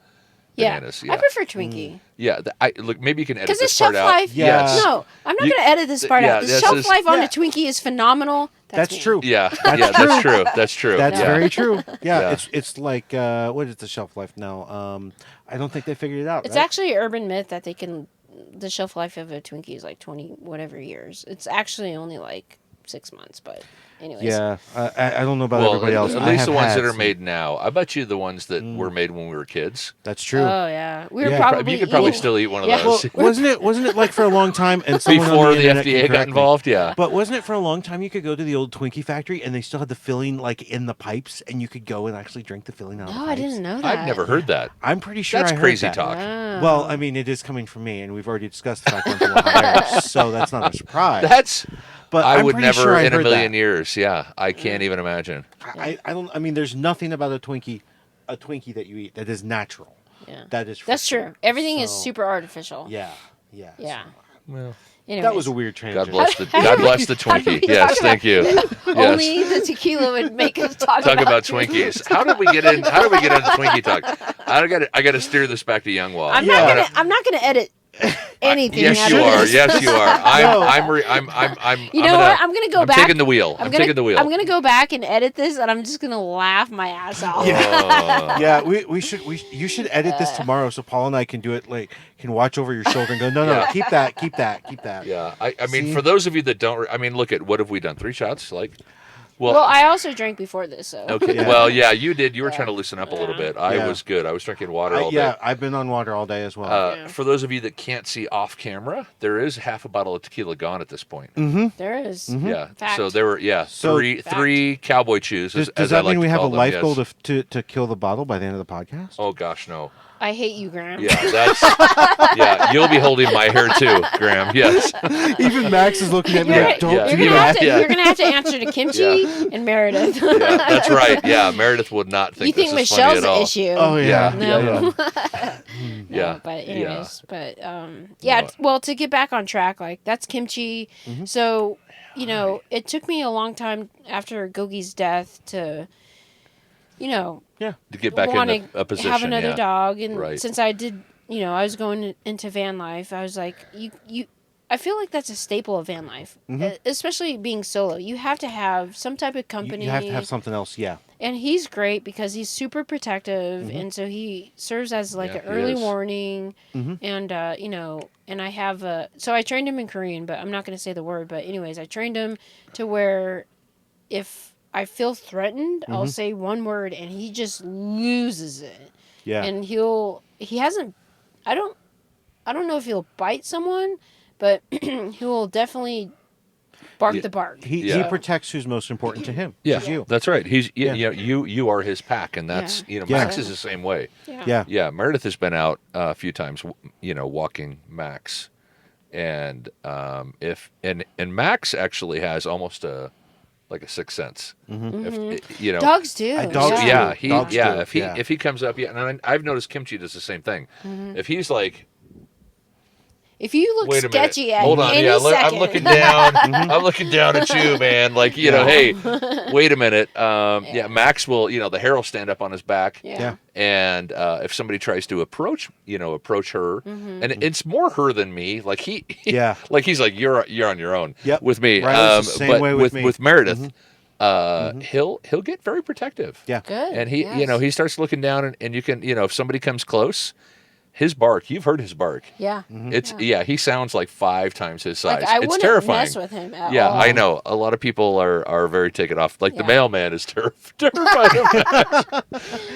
I prefer Twinkie. Yeah. Look, maybe you can edit Because the this part shelf out. life. Yes. No, I'm not going to edit this part out. The this shelf is- life on a Yeah. Twinkie is phenomenal. That's me. true. Yeah. That's true. That's true. That's Yeah. very true. Yeah. Yeah. It's like what is the shelf life now? I don't think they figured it out. It's right? actually an urban myth that the shelf life of a Twinkie is like 20 whatever years. It's actually only like 6 months, but anyways. Yeah, I don't know about everybody else. At I least have the ones had that are some- made now. I bet you the ones that were made when we were kids. That's true. Oh yeah, we were Yeah. probably You could probably eating- still eat one of Yeah. those. Well, wasn't it like for a long time and someone on Before the internet can FDA got correct me, involved, yeah. But wasn't it for a long time you could go to the old Twinkie factory and they still had the filling like in the pipes and you could go and actually drink the filling out of the No, pipes? I didn't know that. I've never heard that. I'm pretty sure That's I heard crazy that. talk. Wow. Well, I mean, it is coming from me, and we've already discussed the fact I'm from Ohio, so that's not a surprise. That's. But I I'm would pretty never sure I in a heard million that. years. Yeah, I can't even imagine. I don't. I mean, there's nothing about a Twinkie that you eat that is natural. Yeah. That is. For That's sure. true. Everything is So, super artificial. Yeah. Yeah. Yeah. Well, Anyways. That was a weird transition. God bless the Twinkie. Yes, thank you. Yes. Only the tequila would make us talk About Twinkies. How did we get in? How did we get into Twinkie talk? I got to steer this back to Youngwall. I'm not gonna edit anything. Yes, out you of are. this. Yes, you are. You know what? I'm gonna go back. I'm taking the wheel. I'm taking the wheel. I'm gonna go back and edit this, and I'm just gonna laugh my ass off. Yeah, you should edit this tomorrow so Paul and I can do it. Like, can watch over your shoulder and go, no, Yeah. keep that. Yeah, I mean, See? for those of you that don't, I mean, look at what have we done? 3 shots, like. Well, I also drank before this, so. Okay. Yeah. Well, yeah, you did. You were trying to loosen up a little bit. I Yeah. was good. I was drinking water all day. Yeah, I've been on water all day as well. Yeah. For those of you that can't see off camera, there is half a bottle of tequila gone at this point. There is. Yeah. Fact. So there were So- three cowboy chews. Does as that I like mean we to have a call them, life yes. goal to kill the bottle by the end of the podcast? Oh gosh, no. I hate you, Graham. Yeah, that's. Yeah, you'll be holding my hair too, Graham. Yes. Even Max is looking at me You're, like, don't yeah. do you're, gonna that. have to, Yeah. you're gonna have to answer to Kimchi and Meredith. Yeah, that's right. Yeah, Meredith would not think You think this is funny Michelle's at all. the issue? Oh yeah. No. Yeah. But Yeah. anyways, No. well, to get back on track, like that's kimchi. Mm-hmm. So, it took me a long time after Gogi's death to, To get back want in a position. have another yeah. dog. And Right. since I did, I was going into van life, I was like, I feel like that's a staple of van life, especially being solo. You have to have some type of company. You have to have something else. Yeah. And he's great because he's super protective, and so he serves as like Yeah, an he early is. warning. And and I have so I trained him in Korean, but I'm not going to say the word. But anyways, I trained him to where if I feel threatened, I'll say one word, and he just loses it. Yeah. And he hasn't. I don't know if he'll bite someone, but he will definitely bark the bark. He Yeah. protects who's most important to him. Yeah, which is you. that's right. He's Yeah. you are his pack, and that's Yeah. Max is the same way. Yeah. Yeah, Meredith has been out a few times, walking Max, and Max actually has almost like a sixth sense. If, Dogs do. Dogs yeah, do. Dogs do, if he comes up, and I've noticed Kimchi does the same thing. If he's like, If you look wait a minute, sketchy at hold on, any yeah, second, I'm looking down, I'm looking down at you, man. Like hey, wait a minute. Max will, the hair will stand up on his back. Yeah. And if somebody tries to approach her, and it's more her than me. Like Yeah. like he's like you're on your own. Yep. With me. Riley's the same but way with me. with Meredith, he'll get very protective. Yeah. Good. And he yes. he starts looking down, and you can if somebody comes close, his bark. You've heard his bark. Yeah. It's he sounds like 5 times his size. Like, I it's wouldn't terrifying. mess with him at Yeah, all. I know. A lot of people are very taken off. Like the Yeah. mailman is terrified of Max.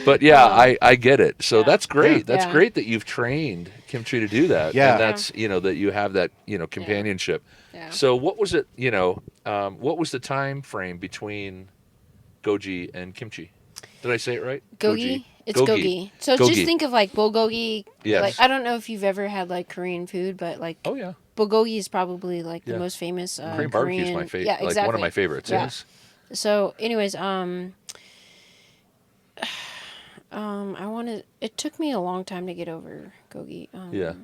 But yeah, I get it. So that's great. Yeah. That's Yeah. great that you've trained Kimchi to do that. Yeah. And that's that you have that companionship. Yeah. So what was it? What was the time frame between Goji and Kimchi? Did I say it right? Gogi? It's gogi. So just Gogi. think of like bulgogi. Yes. Like I don't know if you've ever had like Korean food, but like Oh yeah. bulgogi is probably like the Yeah. most famous Korean Korean. barbecue is my favorite. Yeah, exactly. Like one of my favorites. Yeah. Yes. So, anyways, it took me a long time to get over gogi. Yeah.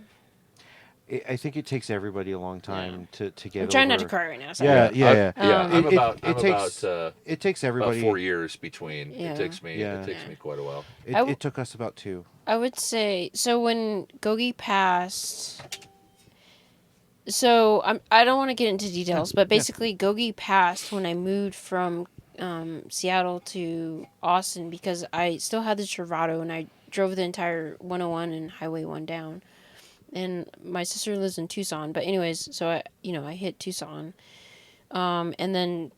I think it takes everybody a long time to get I'm trying not to over- cry right now. So. Yeah. Yeah. I'm It- about. it I'm takes- about. It takes About everybody. 4 years between. Yeah. It takes me. Yeah. It takes me quite a while. It took us about 2. I would say so when Gogi passed. So I don't want to get into details, but basically Gogi passed when I moved from Seattle to Austin because I still had the Travado and I drove the entire 101 and Highway 1 down. And my sister lives in Tucson, but anyways, so I hit Tucson, and then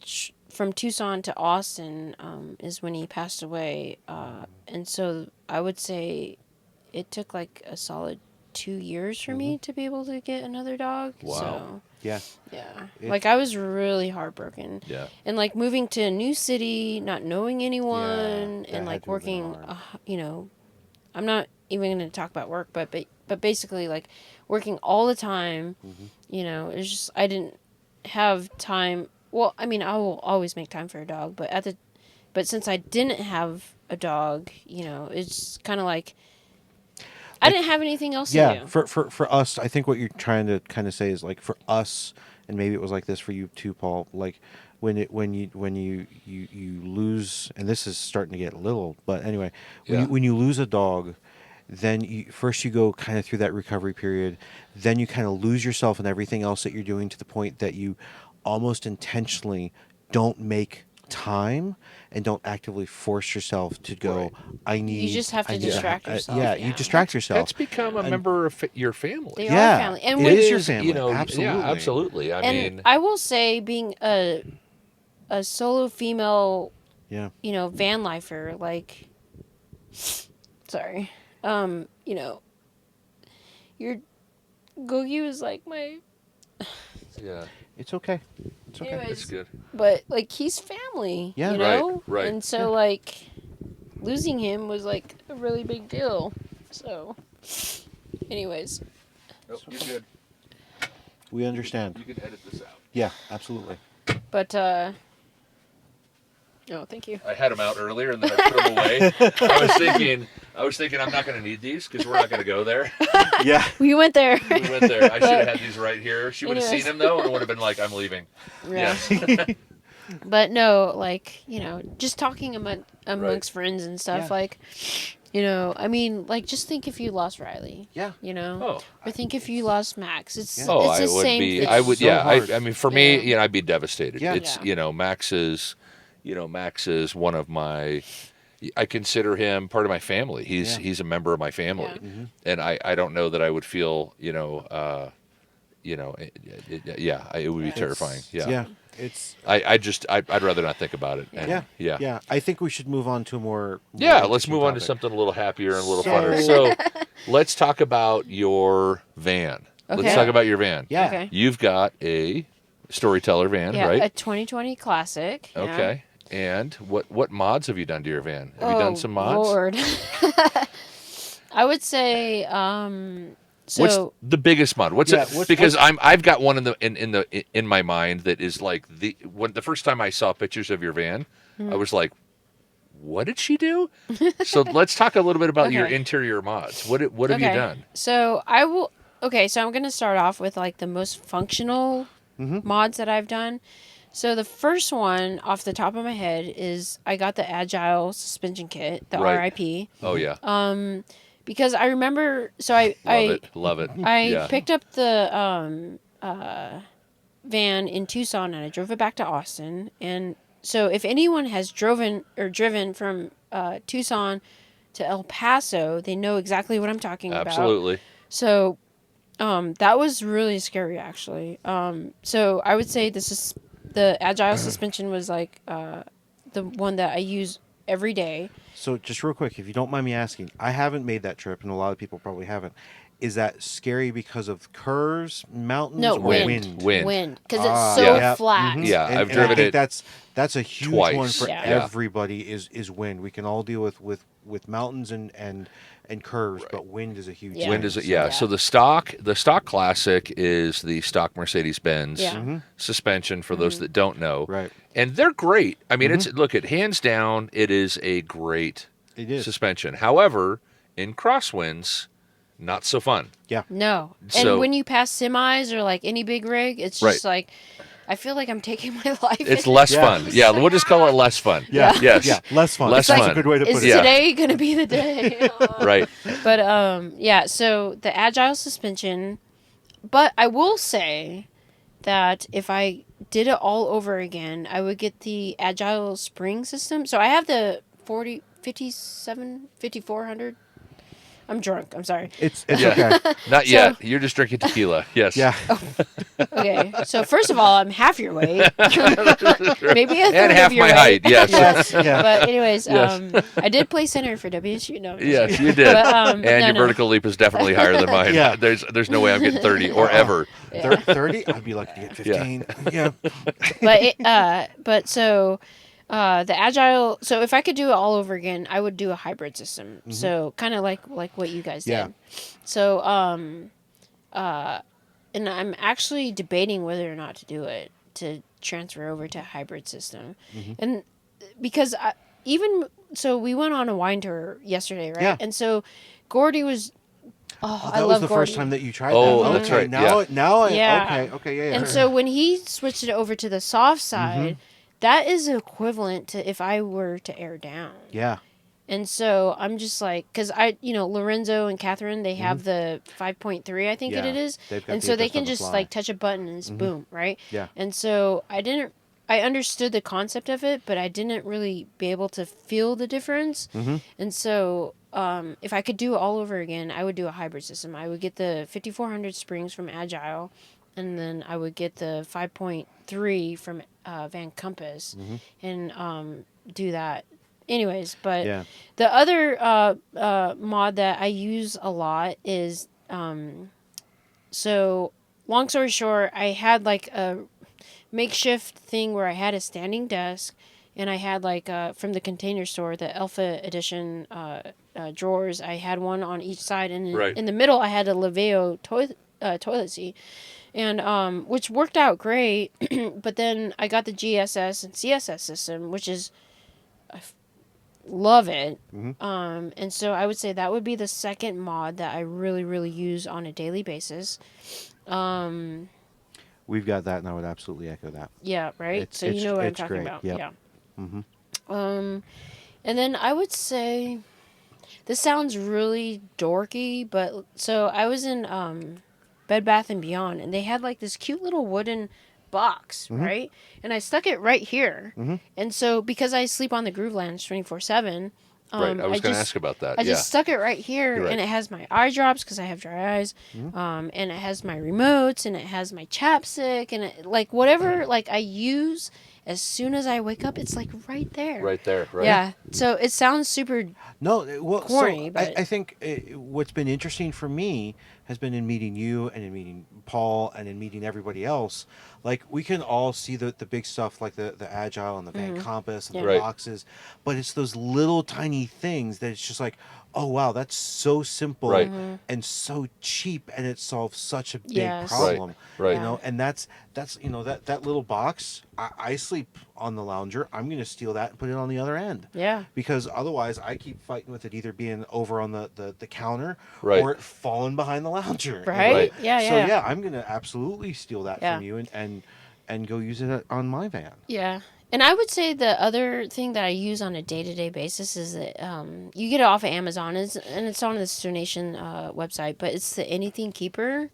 from Tucson to Austin is when he passed away. And so I would say it took like a solid 2 years for me to be able to get another dog. Wow. So, Yeah. yeah. Like, I was really heartbroken. Yeah. And, like, moving to a new city, not knowing anyone, that and, like, had to have been working, hard. you know, I'm not even going to talk about work, but basically, like, working all the time, you know, it's just, I didn't have time. Well, I mean, I will always make time for a dog, but since I didn't have a dog, you know, it's kind of like, I didn't have anything else to do. For us, I think what you're trying to kind of say is like for us, and maybe it was like this for you too, Paul. Like when you lose, and this is starting to get little, but anyway, when you lose a dog, then first you go kind of through that recovery period, then you kind of lose yourself in everything else that you're doing to the point that you almost intentionally don't make time and don't actively force yourself to go. Right. I need. You just have to distract yourself. Yeah, you distract yourself. That's become a member of your family. They Yeah, are family. And it when, is your family. You know, Absolutely. Yeah, absolutely. I and mean, I will say, being a solo female, Yeah. you know, van lifer, like, sorry, you know, your Gogi was like my, yeah, It's okay. It's okay. Anyways. that's good. but like he's family, Yeah. you know, Right. and so like losing him was like a really big deal. So, anyways, Oh, you're good. We understand. You can edit this out. Yeah, absolutely. but oh, thank you. I had them out earlier and then I put them away. I was thinking I'm not going to need these because we're not going to go there. Yeah. We went there. We went there. I should have had these right here. She would have seen Anyways. them though and would have been like, I'm leaving. Yeah. Yes. But no, like, you know, just talking amongst friends and stuff, Yeah. like, you know, I mean, like, just think if you lost Riley, Yeah. you know, Oh. or think if you lost Max. It's Yeah. Oh, it's the I would same be. thing. I would. So Yeah. hard. I mean, for me, Yeah. you know, I'd be devastated. Yeah. It's Yeah. you know, Max is one of my. I consider him part of my family. He's a member of my family, Yeah. Mm-hmm. and I don't know that I would feel it would be terrifying. Yeah. Yeah. It's. I'd rather not think about it. And, Yeah. Yeah. Yeah. I think we should move on to a more. Yeah, let's interesting move on to topic. something a little happier and a little So- funner. So, let's talk about your van. Let's Okay. talk about your van. Yeah. Okay. You've got a storyteller van, Yeah, right? a 2020 classic. Yeah. Okay. And what mods have you done to your van? Have you Oh, done some mods? Lord. I would say, so What's the biggest mod? Yeah, Because I've got one in my mind that is like the first time I saw pictures of your van, Hmm. I was like, what did she do? So let's talk a little bit about your Okay. interior mods. What have you Okay. done? So I will. Okay, so I'm gonna start off with like the most functional mods that I've done. So the first one off the top of my head is I got the Agile suspension kit, the Right. RIP, Oh yeah, because I remember. So I love it. I Yeah. picked up the van in Tucson and I drove it back to Austin. And so if anyone has driven from Tucson to El Paso, they know exactly what I'm talking about. Absolutely. So that was really scary, actually. So I would say the Agile suspension was like the one that I use every day. So just real quick, if you don't mind me asking, I haven't made that trip, and a lot of people probably haven't. Is that scary because of curves, mountains, No, or wind. Wind. Because it's so Yeah. flat. Mhm. Yeah, And- I've and I driven think it that's a huge twice. one for Yeah. Yeah. everybody is wind. We can all deal with mountains and curves, but wind is a huge Yeah. Wind thing. is it? So- Yeah. So the stock classic is the stock Mercedes-Benz Yeah. suspension for those that don't know. Right. And they're great. I mean, it's look at hands down, it is a great It is. suspension. However, in crosswinds, not so fun. Yeah. No. And So- when you pass semis or like any big rig, it's just like, I feel like I'm taking my life. It's less Yeah. fun. Yeah, we'll just call it less fun. Yeah. Yes. Yeah. Less fun. Less That's fun. a good way to Is put it. Yeah. today going to be the day? Right. But yeah, so the Agile suspension, but I will say that if I did it all over again, I would get the Agile spring system. So I have the 5400. I'm drunk. I'm sorry. It's okay. Not yet. You're just drinking tequila. Yes. Yeah. Okay. So first of all, I'm half your weight. Maybe a third And half of your my weight. height. Yes. Yes. Yeah. But anyways, Yes. I did play center for WSU. No, I'm just Yes, kidding. you did. But, and your vertical leap is definitely higher than mine. Yeah. There's no way I'm getting 30 or ever. 30? I'd be lucky to get 15. Yeah. But so the agile. So if I could do it all over again, I would do a hybrid system. So kind of like what you guys Yeah. did. So and I'm actually debating whether or not to do it, to transfer over to a hybrid system, and because so we went on a wine tour yesterday, right? Yeah. And so Gordy was. Oh, I That love was the Gordy. first time that you tried Oh, that. that's right, Now Yeah. okay, yeah. And so when he switched it over to the soft side, that is equivalent to if I were to air down. Yeah. And so I'm just like, because Lorenzo and Catherine, they have the 5.3, I think Yeah, it is. they've got And the so they adjust can on the just fly. like touch a button and it's boom, right? Yeah. And so I understood the concept of it, but I didn't really be able to feel the difference. And so if I could do it all over again, I would do a hybrid system. I would get the 5400 springs from Agile, and then I would get the 5.3 from Van Compass, and do that. Anyways, but Yeah. the other mod that I use a lot is so long story short, I had like a makeshift thing where I had a standing desk, and I had like from the Container Store, the Alpha Edition drawers. I had one on each side, and Right. in the middle I had a Laveo toilet seat, and which worked out great. But then I got the GSS and CSS system, which is love it. And so I would say that would be the second mod that I really, really use on a daily basis. We've got that, and I would absolutely echo that. Yeah, right? It's- So you know what I'm it's talking great. about. Yep. Yeah. And then I would say, this sounds really dorky, but so I was in Bed Bath & Beyond, and they had like this cute little wooden box, right? And I stuck it right here. And so because I sleep on the Groove Lounge 24/7, Right. I was going to ask about that. I just stuck it right here, You're right. and it has my eye drops because I have dry eyes, and it has my remotes, and it has my chapstick, and it, like whatever like I use as soon as I wake up, it's like right there. Right there. Right. Yeah. So it sounds super. No, well, Corny, so but- I think what's been interesting for me has been in meeting you and in meeting Paul and in meeting everybody else. Like, we can all see the big stuff like the Agile and the Van Compass and Yeah. the Right. boxes, but it's those little tiny things that it's just like, oh wow, that's so simple Right. and so cheap, and it solves such a big Yes. problem. Right. You know, and that's that little box. I sleep on the lounger. I'm going to steal that and put it on the other end. Yeah. Because otherwise I keep fighting with it either being over on the counter Right. or it falling behind the lounger. Right. Right. Yeah. So Yeah. yeah, I'm gonna absolutely steal that Yeah. from you and go use it on my van. Yeah. And I would say the other thing that I use on a day-to-day basis is that you get it off of Amazon, and it's on the STO Nation website, but it's the Anything Keeper.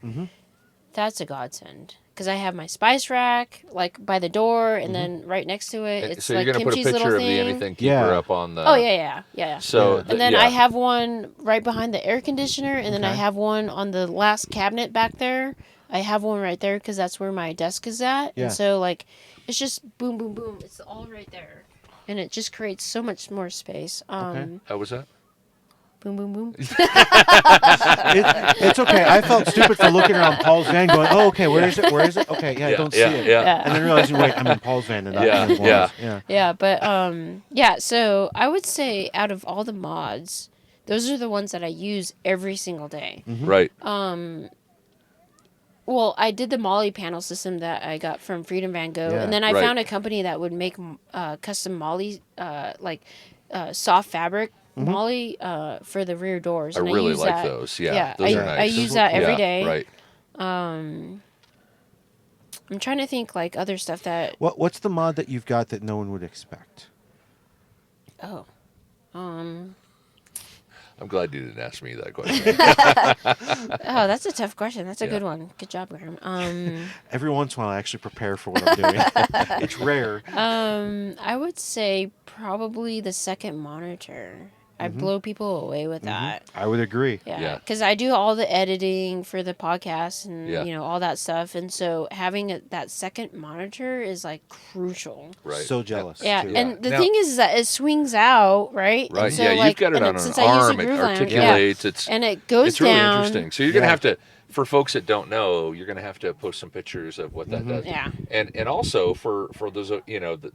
That's a godsend. Because I have my spice rack, like, by the door, and then right next to it, it's So like you're going to put a Kimchi's picture little of the thing. Anything Keeper Yeah. up on the... Oh, yeah. So... Yeah. And then yeah. I have one right behind the air conditioner, and then I Okay. have one on the last cabinet back there. I have one right there because that's where my desk is at. Yeah. And so, like, it's just boom, boom, boom. It's all right there. And it just creates so much more space. Okay. How was that? Boom, boom, boom. It's okay. I felt stupid for looking around Paul's van, going, "Oh, okay, where is it? Where is it? Okay, yeah, I don't see it." Yeah. And then realizing, wait, I'm in Paul's van and not Yeah, in Paul's. yeah. Yeah. Yeah, but, yeah, so I would say out of all the mods, those are the ones that I use every single day. Right. Well, I did the Molly panel system that I got from Freedom Van Gogh, Yeah. and then I Right. found a company that would make custom Molly, soft fabric Molly for the rear doors. I And really use like that. those. Yeah, those I, are nice. I use that every Yeah, day. Right. I'm trying to think like other stuff that. What's the mod that you've got that no one would expect? Oh, I'm glad you didn't ask me that question. oh, that's a tough question. That's a Yeah. good one. Good job, Graham. Every once in a while, I actually prepare for what I'm doing. It's rare. I would say probably the second monitor. I blow people away with that. I would agree. Yeah. Because I do all the editing for the podcast and Yeah. you know all that stuff, and so having that second monitor is like crucial. Right. So jealous. Yeah, too. and the Now- thing is that it swings out, right? Right. And so, Yeah, like, you've got it and on an since I use arm. the It groove lounge, articulates. It's and it goes it's really down. interesting. So you're gonna Yeah. have to, for folks that don't know, you're gonna have to post some pictures of what that does. Yeah. And also for those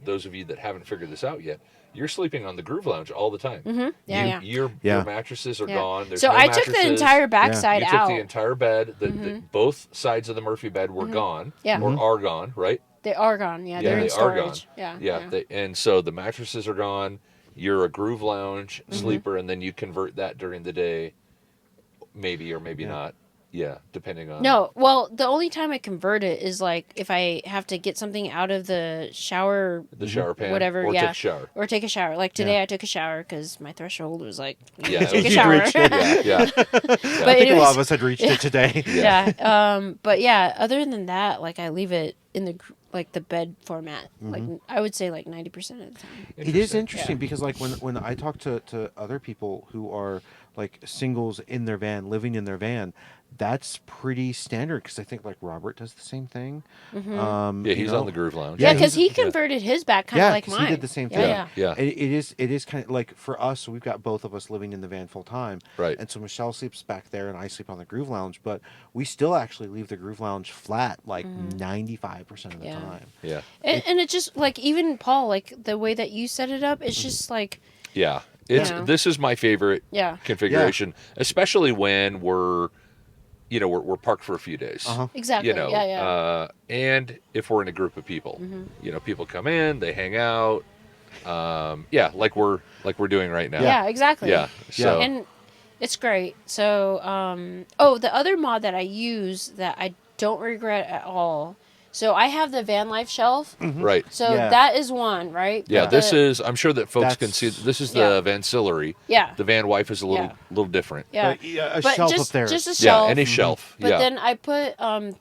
those of you that haven't figured this out yet, you're sleeping on the groove lounge all the time. Mm-hmm. Yeah, Your mattresses are yeah. gone. There's So no I took the mattresses. entire backside You out. took the entire bed. Both sides of the Murphy bed were gone. Yeah. Or are gone, right? They are gone. Yeah, Yeah, they're in they are gone. storage. Yeah. Yeah. And so the mattresses are gone. You're a groove lounge sleeper, and then you convert that during the day, maybe or maybe not. Yeah, depending on. No, well, the only time I convert it is like if I have to get something out of the shower, The shower pan, whatever, or yeah, take a shower. or take a shower. Like today, I took a shower because my threshold was like, Yeah, take a you shower. reached it. Yeah. But I think a anyways, lot of us had reached it today. yeah. But yeah, other than that, like I leave it in the bed format. Like I would say like 90% of the time. It is interesting Yeah. because like when I talk to other people who are like singles in their van, living in their van, that's pretty standard because I think like Robert does the same thing. Yeah, you he's know? on the groove lounge. Yeah, Yeah, because he he's- converted his back kind of Yeah, like 'cause mine. he did the same Yeah, thing. yeah. Yeah. It is kind of like for us. We've got both of us living in the van full time, Right. And so Michelle sleeps back there, and I sleep on the groove lounge. But we still actually leave the groove lounge flat like 95% of the Yeah. time. Yeah. And it just like even Paul, like the way that you set it up, it's just like Yeah. It's Yeah. This is my favorite Yeah. configuration, especially when we're parked for a few days. exactly. You know, yeah. and if we're in a group of people, people come in, they hang out. Like we're doing right now. Yeah, exactly. Yeah. So And it's great. So, the other mod that I use that I don't regret at all. So I have the van life shelf. right. So Yeah. that is one, right? Yeah, But this the- is. I'm sure that folks can That's- see. This is Yeah. the Vancillary. Yeah. The van wife is a little Yeah. little different. Yeah. But, yeah, a But shelf just, up there. just a Yeah, shelf. any shelf. But yeah. then I put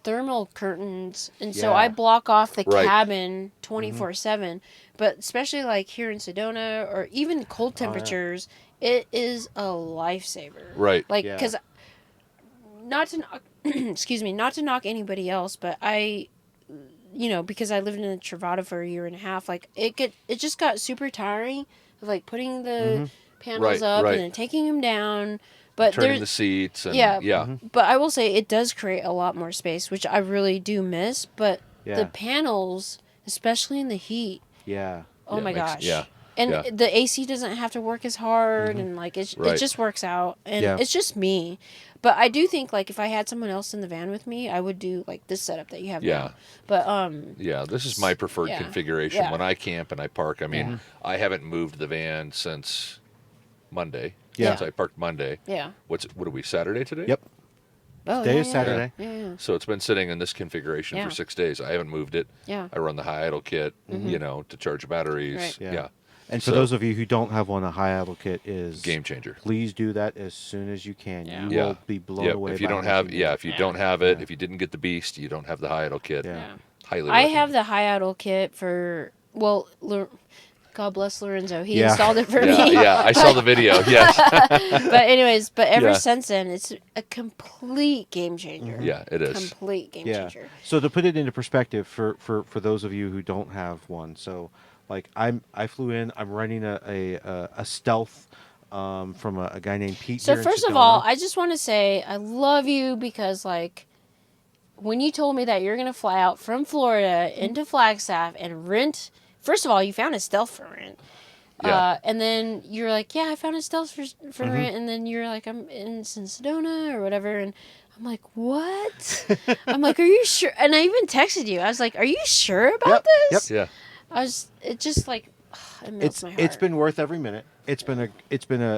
thermal curtains, and so Yeah. I block off the Right. cabin 24/7. But especially like here in Sedona or even cold yeah. temperatures, it is a lifesaver. Right. Like, Yeah. because not to knock, excuse me, not to knock anybody else, but I, because I lived in a Travada for a year and a half, like it just got super tiring of like putting the panels Right, up right. and then taking them down. But Turning there's the seats. And, Yeah. Yeah. but I will say it does create a lot more space, which I really do miss. But Yeah. the panels, especially in the heat, yeah. oh Yeah, my makes- gosh. yeah, And yeah. the AC doesn't have to work as hard, and like it Right. just works out, and Yeah. it's just me. But I do think like if I had someone else in the van with me, I would do like this setup that you have Yeah. now. But Yeah, this is my preferred Yeah. configuration Yeah. when I camp and I park. I mean, I haven't moved the van since Monday. Yeah. Since I parked Monday. yeah. What are we, Saturday today? Yep. Oh, Today yeah, is yeah. Saturday. Yeah, So it's been sitting in this configuration Yeah. for 6 days. I haven't moved it. yeah. I run the high idle kit, to charge batteries. Right. Yeah. Yeah. And for So- those of you who don't have one, a high idle kit is Game changer. Please do that as soon as you can. Yeah. You will be blown Yep. away. If you by don't how much have, you yeah, need. if you Yeah. don't have it, Yeah. if you didn't get the beast, you don't have the high idle kit. Yeah. Yeah. Highly. I have recommend. the high idle kit for God bless Lorenzo. He Yeah. installed it for Yeah, me. yeah. I saw the video. Yes. But anyways, ever Yeah. since then, it's a complete game changer. Yeah, it is. Complete game Yeah. changer. So to put it into perspective for those of you who don't have one, so like I flew in. I'm running a stealth from a guy named Pete. So here in first of Sedona. all, I just want to say I love you because like when you told me that you're gonna fly out from Florida into Flagstaff and rent. First of all, you found a stealth for rent. Yeah. And then you're like, yeah, I found a stealth for rent. And then you're like, I'm in Sedona or whatever. And I'm like, what? I'm like, are you sure? And I even texted you. I was like, are you sure about this? Yeah. It just like, it melts my heart. It's been worth every minute. It's been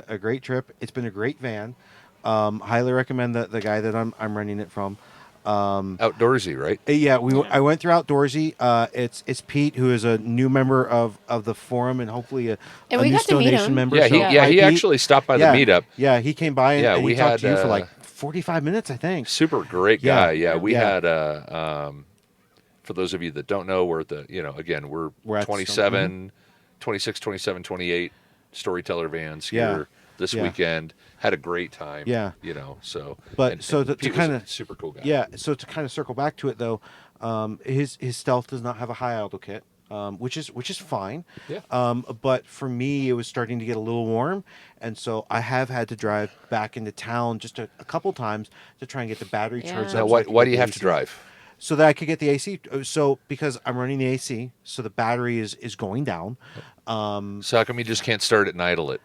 a great trip. It's been a great van. Highly recommend the guy that I'm renting it from. Outdoorsy, right? Yeah, I went through Outdoorsy. It's Pete, who is a new member of the forum and hopefully a we new got to STO meet Nation him. member. Yeah, so he hi, Pete. actually stopped by the meetup. Yeah, he came by and, Yeah, and we he talked had, to you for like 45 minutes, I think. Super great Yeah. guy. Yeah, we Yeah. had for those of you that don't know, we're at the again we're We're at 27, 26, 27, 28 storyteller vans Yeah. here. this Yeah. weekend. Had a great time. Yeah. You know, so. But and so to Pete was kind a of super cool guy. Yeah, so to kind of circle back to it though, his stealth does not have a high idle kit, which is fine. Yeah. But for me, it was starting to get a little warm, and so I have had to drive back into town just a couple times to try and get the battery charged Yeah. up. Now, so I why could why get do you the have to AC. drive? So that I could get the AC. So because I'm running the AC, so the battery is going down. So how come you just can't start it and idle it?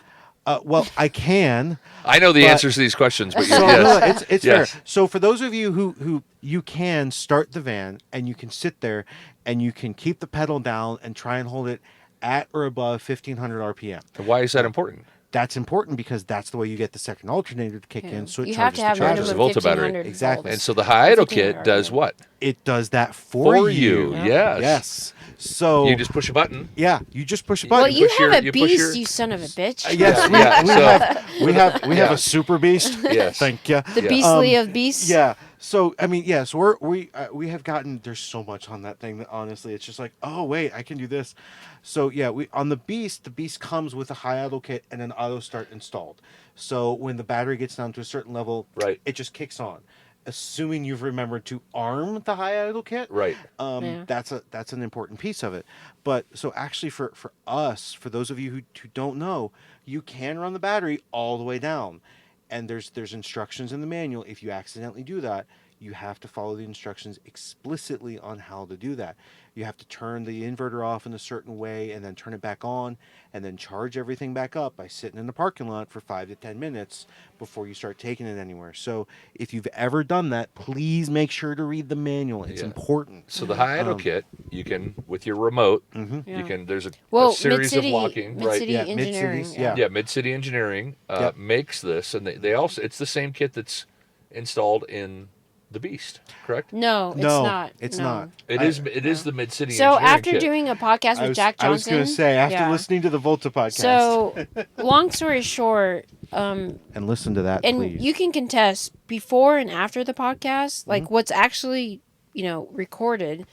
Well, I can. I know the But- answers to these questions, but So yes. no, it's Yes. fair. So for those of you who you can start the van and you can sit there and you can keep the pedal down and try and hold it at or above 1500 RPM. Why is that important? That's important because that's the way you get the second alternator to kick Yeah. in. So it You have charges to have the a charges charger. minimum the Volta battery. 1500 Exactly. volts. And so the high idle 1500 kit does RPM. what? It does that for you. Yeah. Yes. Yes. So You just push a button. yeah, you just push a Well, button. you push have your- a you push beast, your- you son of a bitch. Yes, Yeah, we have Yeah. a super beast. Yes. Thank you. The Yeah. beastly of beasts. Yeah. So I mean, yeah. So we have gotten. There's so much on that thing that honestly, it's just like, oh wait, I can do this. So yeah, we on the beast. The beast comes with a high idle kit and an auto start installed. So when the battery gets down to a certain level, Right. it just kicks on. Assuming you've remembered to arm the high idle kit, Right. Yeah. that's an important piece of it. But so actually for us, for those of you who don't know, you can run the battery all the way down. And there's instructions in the manual. If you accidentally do that, you have to follow the instructions explicitly on how to do that. You have to turn the inverter off in a certain way and then turn it back on and then charge everything back up by sitting in the parking lot for 5 to 10 minutes before you start taking it anywhere. So if you've ever done that, please make sure to read the manual. It's Yeah. important. So the high idle kit, you can with your remote. Mm-hmm. Yeah. You can. There's a Well, series of Mid-City, locking. Right. Mid-City Yeah, Engineering. Mid-Cities, yeah. Yeah. Mid City Engineering Yep. makes this, and they also it's the same kit that's installed in the Beast. Correct. No, it's No, not. it's No. not. It is the Mid City. So Engineering after kit. doing a podcast with Jack Johnson, I was going to say, after yeah. listening to the Volta podcast, So, long story short, and listen to that, and please. you can contest before and after the podcast, like Mm-hmm. what's actually, recorded.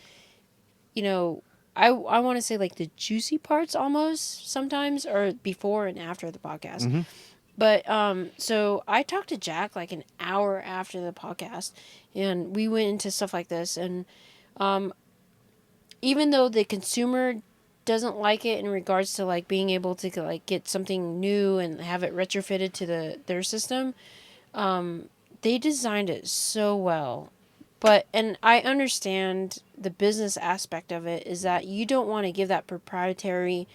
I want to say like the juicy parts almost sometimes are before and after the podcast. Mm-hmm. But so I talked to Jack like an hour after the podcast, and we went into stuff like this. And even though the consumer doesn't like it in regards to like being able to like get something new and have it retrofitted to their system, they designed it so well. And I understand the business aspect of it is that you don't want to give that proprietary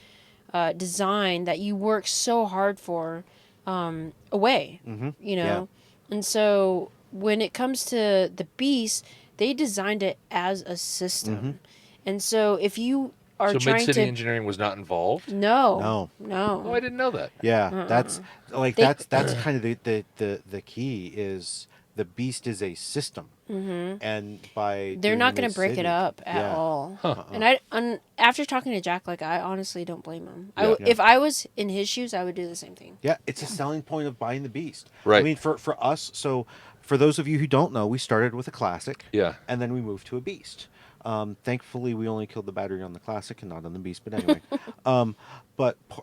design that you work so hard for away, Yeah. And so when it comes to the Beast, they designed it as a system. And so if you are So trying Mid City to... Engineering was not involved. No. Oh, I didn't know that. Yeah, that's like They- that's kind of the key is the Beast is a system, and by They're doing not going to break Mid-City- it up at yeah. all. Huh. And after talking to Jack, like I honestly don't blame him. Yeah. If I was in his shoes, I would do the same thing. Yeah, it's a selling point of buying the Beast. Right. I mean, for us, so for those of you who don't know, we started with a Classic. Yeah. And then we moved to a Beast. Thankfully, we only killed the battery on the Classic and not on the Beast. But anyway,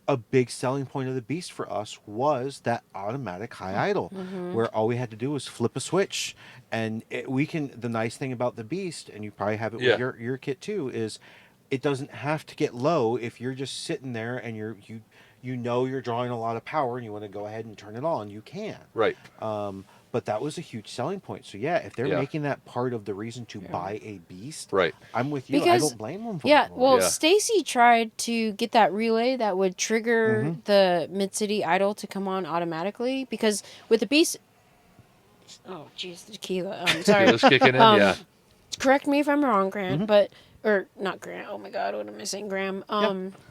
a big selling point of the Beast for us was that automatic high idle, where all we had to do was flip a switch, and we can. The nice thing about the Beast, and you probably have it Yeah. with your kit too, is it doesn't have to get low if you're just sitting there and you're drawing a lot of power and you want to go ahead and turn it on. You can. Right. But that was a huge selling point. So yeah, if they're Yeah. making that part of the reason to buy a Beast, Right. I'm with you. I Because- don't blame them for Yeah, it. well, Yeah. Stacy tried to get that relay that would trigger Mm-hmm. the Mid-City idle to come on automatically because with the Beast... Oh, jeez, the tequila. Sorry. It was kicking in. Yeah. Correct me if I'm wrong, Grant, Mm-hmm. but... Or, not Grant. Oh, my God. What am I saying? Graham.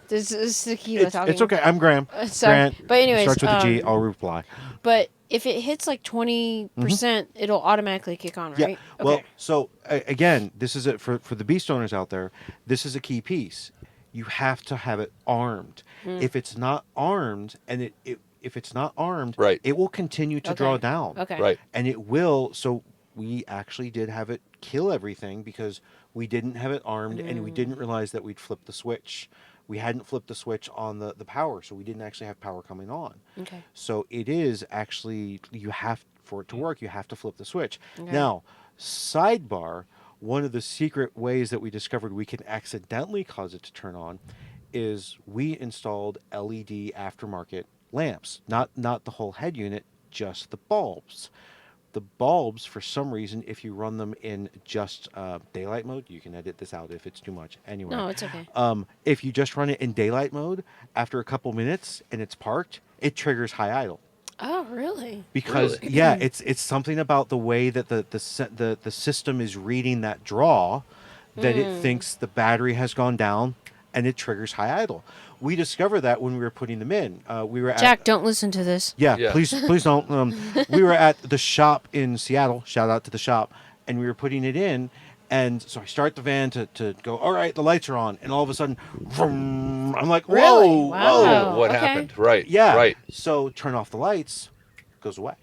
This is tequila talking. It's okay. I'm Graham. sorry. Grant. But anyways, starts with a G. I'll reply. But if it hits like 20%, it'll automatically kick on, Mm-hmm. Yeah. right? Well, Okay. so again, this is it for the Beast owners out there. This is a key piece. You have to have it armed. Hmm. If it's not armed, and if it's not armed, Right. it will continue to draw Okay. down. Okay. Right. And it will. So we actually did have it kill everything because we didn't have it armed and we didn't realize that we'd flip the switch we hadn't flipped the switch on the power, so we didn't actually have power coming on. Okay. So it is actually, for it to work, you have to flip the switch. Okay. Now, sidebar, one of the secret ways that we discovered we can accidentally cause it to turn on is we installed LED aftermarket lamps, not the whole head unit, just the bulbs. The bulbs, for some reason, if you run them in just daylight mode, you can edit this out if it's too much. Anyway, No, it's okay. if you just run it in daylight mode, after a couple minutes and it's parked, it triggers high idle. Oh, really? Because yeah, it's something about the way that the system is reading that draw that it thinks the battery has gone down and it triggers high idle. We discovered that when we were putting them in. We were Jack, don't listen to this. Yeah, Yeah. please don't. We were at the shop in Seattle. Shout out to the shop, and we were putting it in. And so I start the van to go, all right, the lights are on. And all of a sudden, vroom, I'm like, whoa, Really? whoa. Wow. What okay. happened? Right. Yeah. Right. So turn off the lights, goes away.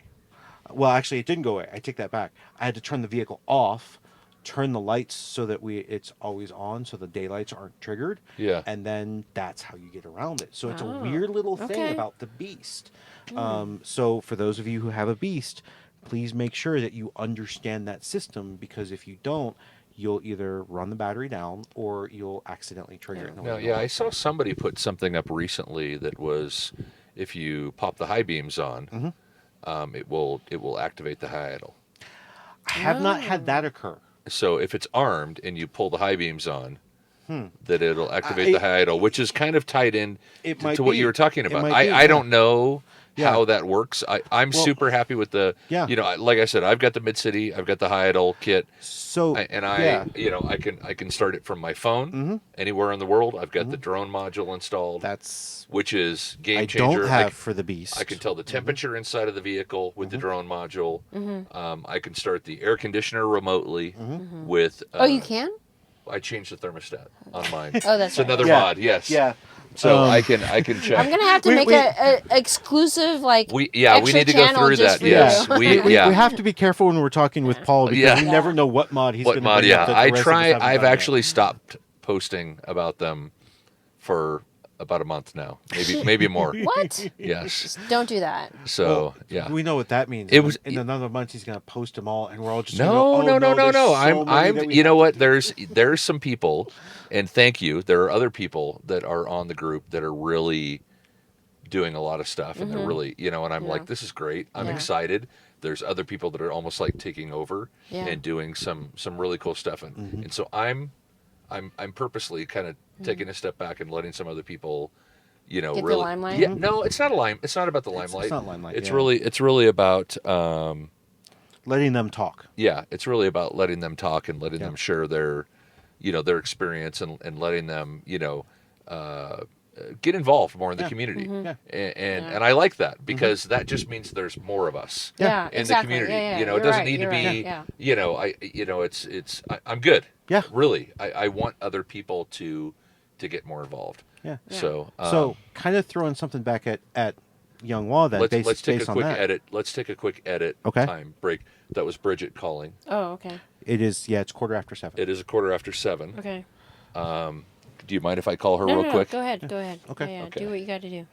Well, actually, it didn't go away. I take that back. I had to turn the vehicle off, turn the lights so that it's always on, so the daylights aren't triggered. Yeah. And then that's how you get around it. So it's a Oh, weird little thing okay. about the Beast. So for those of you who have a Beast, please make sure that you understand that system, because if you don't, you'll either run the battery down or you'll accidentally trigger it. No, yeah, I saw somebody put something up recently that was, if you pop the high beams on, it will activate the high idle. I have not had that occur. So if it's armed and you pull the high beams on, that it'll activate the high idle, which is kind of tied in It might to what be. you were talking It about. might be, I yeah. don't know Yeah. how that works. I'm Well, super happy with the, yeah. like I said, I've got the Mid-City, I've got the high idle kit. So I can start it from my phone anywhere in the world. I've got the drone module installed. that's which is game I changer. don't have for the Beast. I can tell the temperature inside of the vehicle with the drone module. I can start the air conditioner remotely with. Oh, you can? I changed the thermostat on mine. Oh, that's It's right. another Yeah. mod. Yes. Yeah. So I can check. I'm gonna have to We- make we- a exclusive we extra need to go channel through just that. for Yes, you. We have to be careful when we're talking with Paul, because Yeah. we never know what mod he's What going to mod? bring Yeah, up that the I rest of us try. haven't I've done yet. actually stopped posting about them for about a month now, maybe more. What? Yes. Don't do that. So Well, yeah. we know what that means. It was- in another month he's going to post them all, and we're all just No, gonna go, no. there's so I'm many that we you know have to what? do." There's some people, and thank you. There are other people that are on the group that are really doing a lot of stuff, and they're really, and I'm Yeah. like, this is great. I'm Yeah. excited. There's other people that are almost like taking over Yeah. and doing some really cool stuff, and so I'm purposely kind of taking a step back and letting some other people, Get the really. limelight? Yeah, no, it's not It's not about the limelight. not limelight, It's yeah. really about. letting them talk. Yeah, it's really about letting them talk and letting Yeah. them share their, their experience and letting them, get involved more in the Yeah. community. Yeah. And I like that, because that just means there's more of us Yeah, in exactly. the community. Yeah, It you're doesn't right, need to you're be, right, yeah. I'm good. Yeah. Really. I want other people to get more involved. Yeah. So, So kind of throwing something back at Young Wah then, let's based take a on quick that. edit. Let's take a quick edit Okay. time break. That was Bridget calling. Oh, okay. It is, it's 7:15. It is 7:15. Okay. Do you mind if I call her No, real no, quick? go ahead. Go ahead. Okay. Yeah, Okay. Do what you got to do.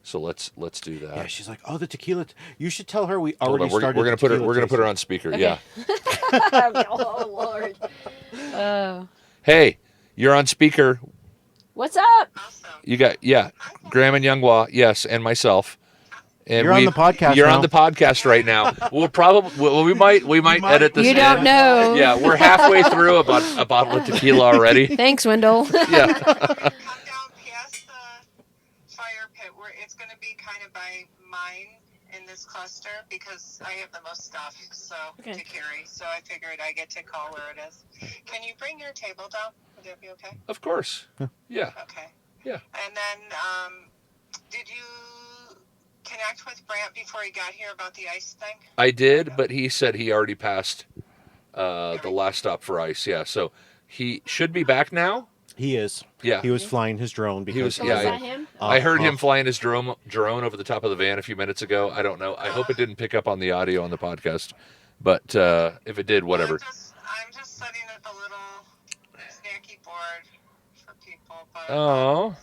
So let's do that. Yeah, she's like, oh, the tequila. You should tell her we Hold already on, we're started. gonna the put her. tequila We're gonna put her tasting. on speaker. Okay. Yeah. Oh Lord. Oh. Hey, you're on speaker. What's up? You got Graham and Younghwa, yes, and myself. And You're on the podcast You're now. on the podcast right now. We'll probably we might edit this. You in. don't know. Yeah, we're halfway through about a bottle of tequila already. Thanks, Wendell. Yeah. Come down past the fire pit where it's going to be kind of by mine in this cluster, because I have the most stuff Okay. to carry. So I figured I get to call where it is. Can you bring your table down? Would that be okay? Of course. Yeah. Okay. Yeah. And then, did you connect with Brant before he got here about the ice thing? I did, but he said he already passed the last stop for ice. Yeah, so he should be back now. He is. Yeah. He was flying his drone because was- So yeah, was I- that him? I heard him flying his drone over the top of the van a few minutes ago. I don't know. I hope it didn't pick up on the audio on the podcast, but if it did, whatever. I'm just setting up a little snacky board for people. beautiful. But Oh.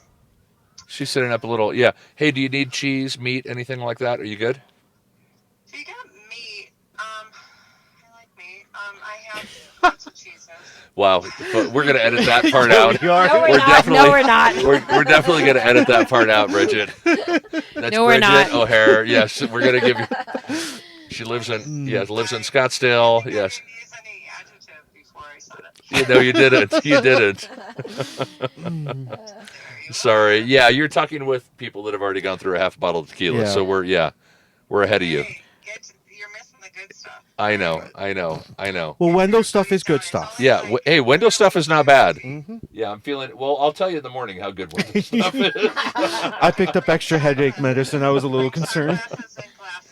She's setting up a little, yeah. Hey, do you need cheese, meat, anything like that? Are you good? so you got meat. I like meat. I have lots of cheeses. Wow, but we're gonna edit that part out. We are. No, we're We're not. definitely- No, we're not. We're definitely gonna edit that part out, Bridget. That's No, we're Bridget not. O'Hare. Yes, we're gonna give you. She lives in lives in Scottsdale. I Yes. didn't use any adjective before I said it. You know you didn't. You didn't. There you Sorry. Yeah, you're talking with people that have already gone through a half bottle of tequila, Yeah. so we're ahead of you. Hey, you're missing the good stuff. I know. Well, Wendell stuff is good stuff. Yeah. Hey, window stuff is not bad. Mm-hmm. Yeah, I'm feeling. Well, I'll tell you in the morning how good window stuff is. I picked up extra headache medicine. I was a little concerned. Glasses and glasses.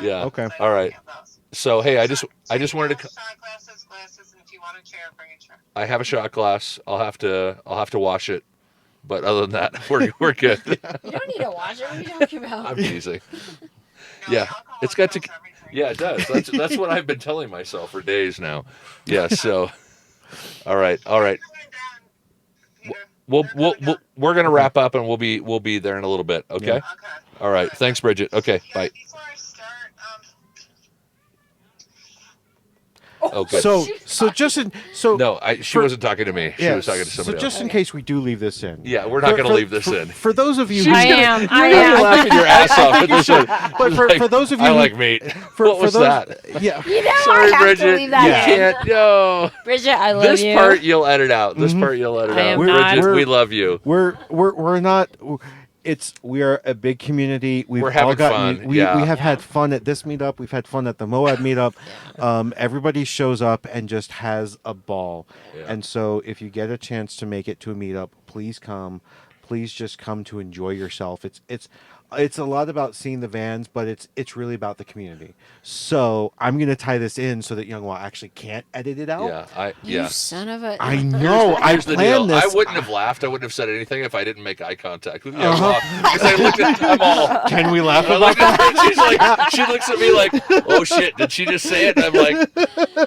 Yeah. Okay. So I All right. have those. So hey, I just wanted to. Shot glasses, and if you want a chair, bring a chair. I have a shot glass. I'll have to wash it. But other than that, we're good. You don't need to wash it. What are you talking about? I'm teasing. No, Yeah, alcohol it's got to. kills everything. Yeah, it does. That's what I've been telling myself for days now. Yeah. So, all right. We're going down, Peter. We're gonna wrap up and we'll be there in a little bit. Okay. Yeah. Okay. All right. Thanks, Bridget. Okay. Yeah, Bye. Before I start, Oh, good. So just in so No, she wasn't talking to me. She yeah, was talking to somebody so just else. in case we do leave this in. Yeah, we're not going to leave this in. For those of you, I who, am. You're laughing your ass off at this one. But for those of you, I who- like meat. for, What for was those, that? Yeah. You know Sorry, I have Bridget. to leave that you in. can't. No. Bridget, I love This you. part you'll edit out. This part you'll edit I out. am Bridget, not. we love you. We're not. We are a big community. We've We're having all gotten, fun, We yeah. have had fun at this meetup. We've had fun at the Moab meetup. Everybody shows up and just has a ball. Yeah. And so, if you get a chance to make it to a meetup, please come. Please just come to enjoy yourself. It's a lot about seeing the vans, but it's really about the community. So I'm gonna tie this in so that Younghwa actually can't edit it out. Yeah. You son of a. I know. I Here's the deal. planned this. I wouldn't have laughed. I wouldn't have said anything if I didn't make eye contact with you. Because I looked at them all. Can we laugh I about looked at her, she's like, she looks at me like, oh shit, did she just say it? And I'm like,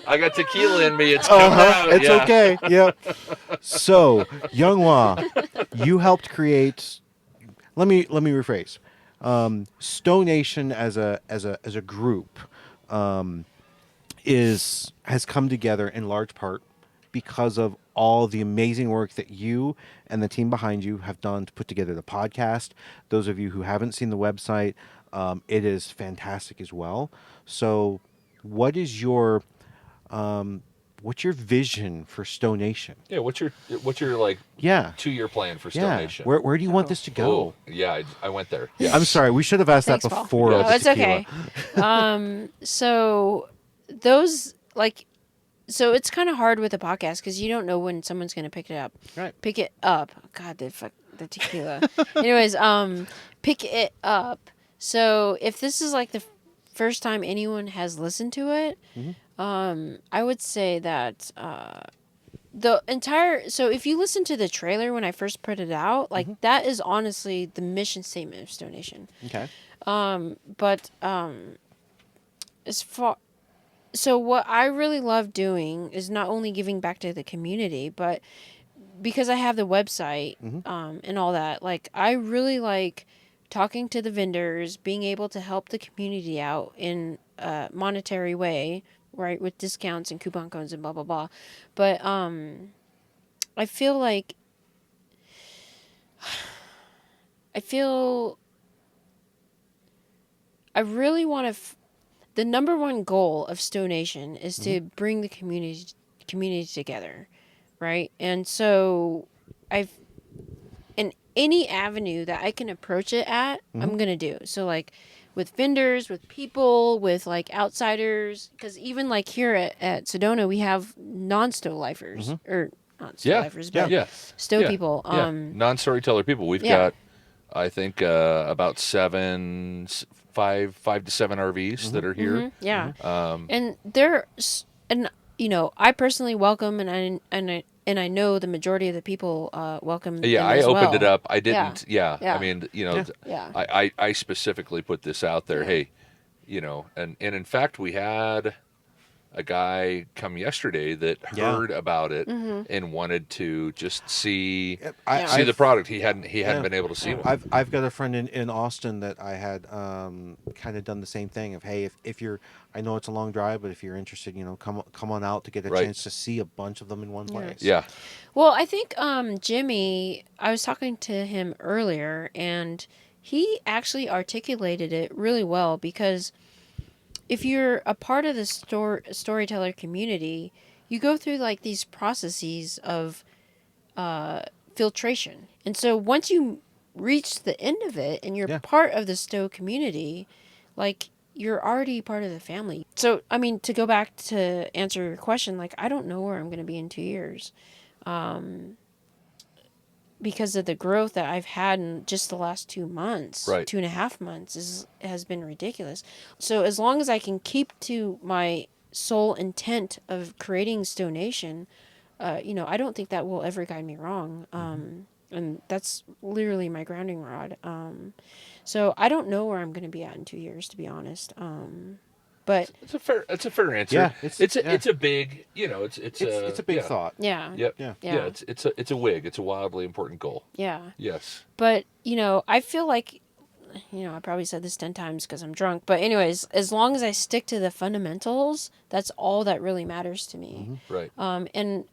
I got tequila in me. It's coming out. It's Yeah. okay. Yep. So, Younghwa, you helped create. Let me rephrase. STO Nation as a group has come together in large part because of all the amazing work that you and the team behind you have done to put together the podcast. Those of you who haven't seen the website, it is fantastic as well. So, what is your vision for STO Nation? Yeah, what's your like Yeah. 2-year plan for STO Yeah. Nation? Where do you want this to go? Oh, yeah, I went there. Yeah. I'm sorry. We should have asked Thanks, that Paul. before. No, the it's tequila. okay. So those so it's kind of hard with a podcast because you don't know when someone's gonna pick it up. Right. Pick it up. God, the tequila. Anyways, pick it up. So if this is like the first time anyone has listened to it, I would say that so if you listen to the trailer when I first put it out, like that is honestly the mission statement of STO Nation. Okay. But so what I really love doing is not only giving back to the community, but because I have the website and all that, like I really like talking to the vendors, being able to help the community out in a monetary way, right, with discounts and coupon codes and blah blah blah. But I feel like I really want to. The number one goal of STO Nation is to bring the community together, right? And so in any avenue that I can approach it at, I'm gonna do. So like with vendors, with people, with like outsiders, because even like here at Sedona, we have non-STO lifers or not STO lifers, but STO people. Non-storyteller people. We've got, I think, about 5 to 7 RVs that are here. And I personally welcome, and I know the majority of the people welcome. Yeah, them I as opened well. it up. I didn't. Yeah. I mean, I specifically put this out there. Hey, and in fact, we had a guy come yesterday that Yeah. heard about it and wanted to just see I- see the I've- product. He hadn't Yeah. been able to see one. I've got a friend in Austin that I had kind of done the same thing of, hey, if you're, I know it's a long drive, but if you're interested, come on out to get a Right. chance to see a bunch of them in one place. Yeah. Well, I think Jimmy, I was talking to him earlier, and he actually articulated it really well, because if you're a part of the storyteller community, you go through like these processes of filtration. And so once you reach the end of it and you're Yeah. part of the STO community, like, you're already part of the family. So, I mean, to go back to answer your question, like, I don't know where I'm going to be in 2 years. Because of the growth that I've had in just the last 2 months, Right. 2.5 months has been ridiculous. So as long as I can keep to my sole intent of creating STO Nation, I don't think that will ever guide me wrong. And that's literally my grounding rod. So I don't know where I'm going to be at in 2 years, to be honest. But It's a fair answer. Yeah, It's a big, it's a big thought. yeah, Yep. Yeah. Yeah. It's a wig. It's a wildly important goal. yeah. Yes. But, I feel like, I probably said this 10 times because I'm drunk. But anyways, as long as I stick to the fundamentals, that's all that really matters to me. Right. And,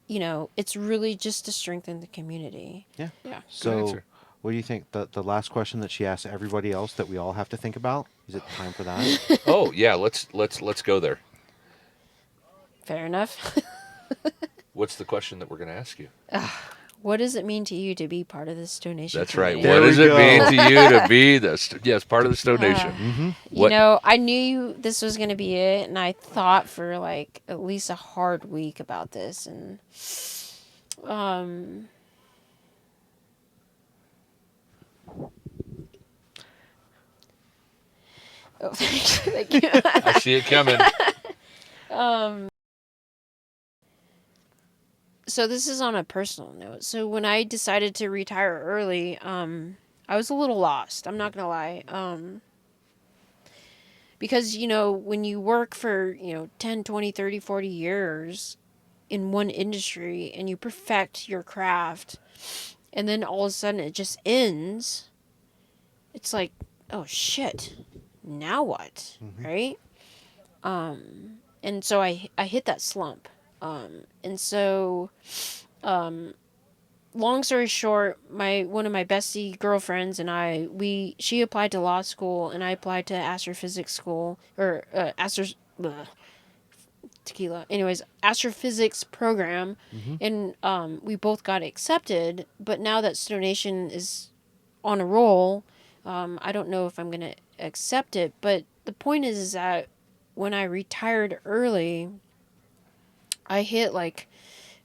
it's really just to strengthen the community. Yeah. Yeah. So, answer. what do you think? The last question that she asked everybody else that we all have to think about? Is it time for that? Oh yeah, let's go there. Fair enough. What's the question that we're going to ask you? What does it mean to you to be part of this STO Nation That's right. community? There What does we it go. mean to you to be part of the STO Nation? What- I knew this was going to be it, and I thought for like at least a hard week about this, and oh, thank you. I see it coming. So this is on a personal note. So when I decided to retire early, I was a little lost. I'm not gonna lie. Because, when you work for, 10, 20, 30, 40 years in one industry and you perfect your craft, and then all of a sudden it just ends, it's like, oh shit, now what? Right? And so I hit that slump. And so, long story short, one of my bestie girlfriends and she applied to law school and I applied to astrophysics school, or astrophysics program, and we both got accepted. But now that STO Nation is on a roll, I don't know if I'm gonna accept it. But the point is that when I retired early, I hit like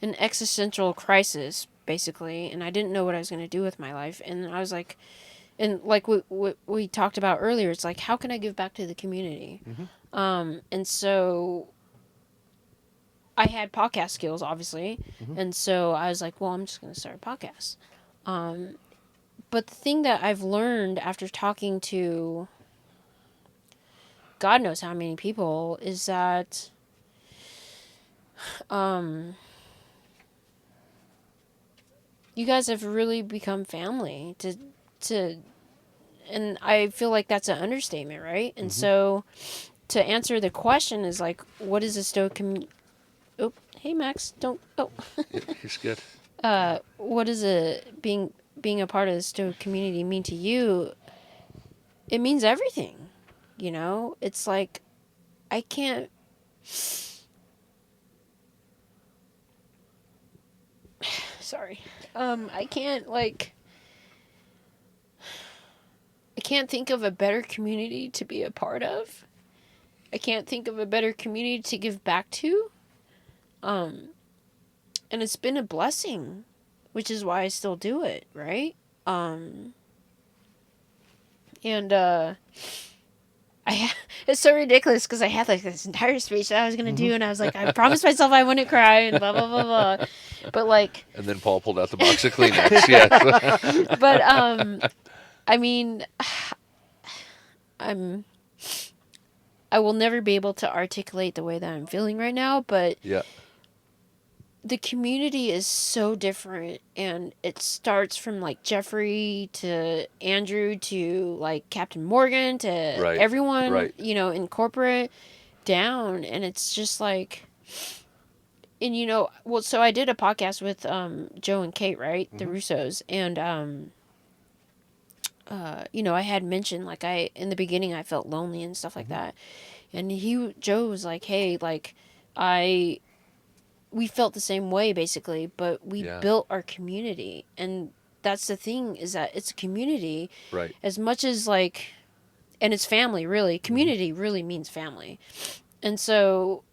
an existential crisis, basically, and I didn't know what I was going to do with my life. And I was like, and like what we talked about earlier, it's like, how can I give back to the community? And so I had podcast skills, obviously. And so I was like, well, I'm just going to start a podcast. But the thing that I've learned after talking to God knows how many people is that you guys have really become family and I feel like that's an understatement, right? And so to answer the question is like, what is a STO oh, hey Max, don't He's good. what does being a part of the STO community mean to you? It means everything. It's like I can't sorry. I can't think of a better community to be a part of. I can't think of a better community to give back to. And it's been a blessing, which is why I still do it, right? It's so ridiculous because I had like this entire speech that I was going to do, and I was like, I promised myself I wouldn't cry and blah, blah, blah, blah. But like... And then Paul pulled out the box of Kleenex, yes. But, I mean, I I will never be able to articulate the way that I'm feeling right now, but Yeah. the community is so different, and it starts from like Jeffrey to Andrew to like Captain Morgan to Right. everyone, Right. you know, in corporate down, and it's just like, and you know, well, so I did a podcast with Joe and Kate, right, the Russos, and you know, I had mentioned like in the beginning I felt lonely and stuff like that, and Joe was like, hey, like we felt the same way basically, but we Yeah. built our community, and that's the thing, is that it's a community Right. as much as like, and it's family, really. Community really means family. And so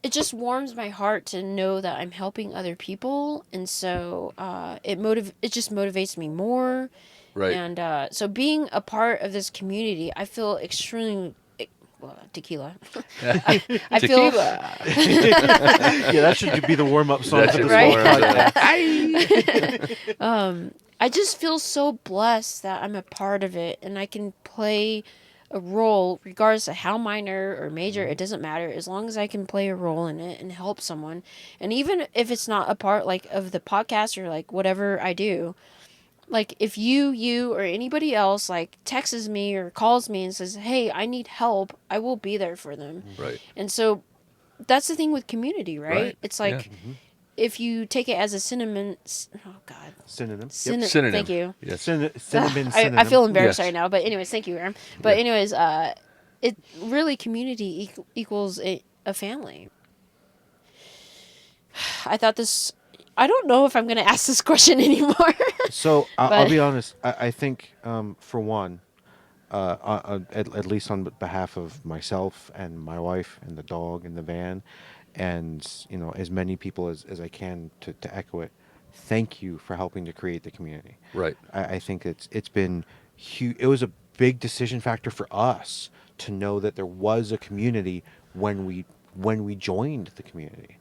it just warms my heart to know that I'm helping other people, and so it just motivates me more. Right. And so being a part of this community, I feel extremely tequila. I feel Tequila. Yeah, that should be the warm-up song That for should this be whole Lorenzo. podcast. I just feel so blessed that I'm a part of it, and I can play a role regardless of how minor or major. It doesn't matter, as long as I can play a role in it and help someone. And even if it's not a part like of the podcast or like whatever I do, like if you or anybody else like texts me or calls me and says, hey, I need help, I will be there for them. Right. And so that's the thing with community, right? Right. It's like, Yeah. if you take it as a synonym, Synonym. Synonym. Thank you. Yes. Synonym. I feel embarrassed Yes. right now, but anyways, thank you, Aaron. But Yeah. anyways, it really, community equals a family. I thought this. I don't know if I'm going to ask this question anymore. So I'll But- be honest. I think for one, at least on behalf of myself and my wife and the dog and the van, and you know, as many people as I can to echo it. Thank you for helping to create the community. Right. I think it's been huge. It was a big decision factor for us to know that there was a community when we joined the community.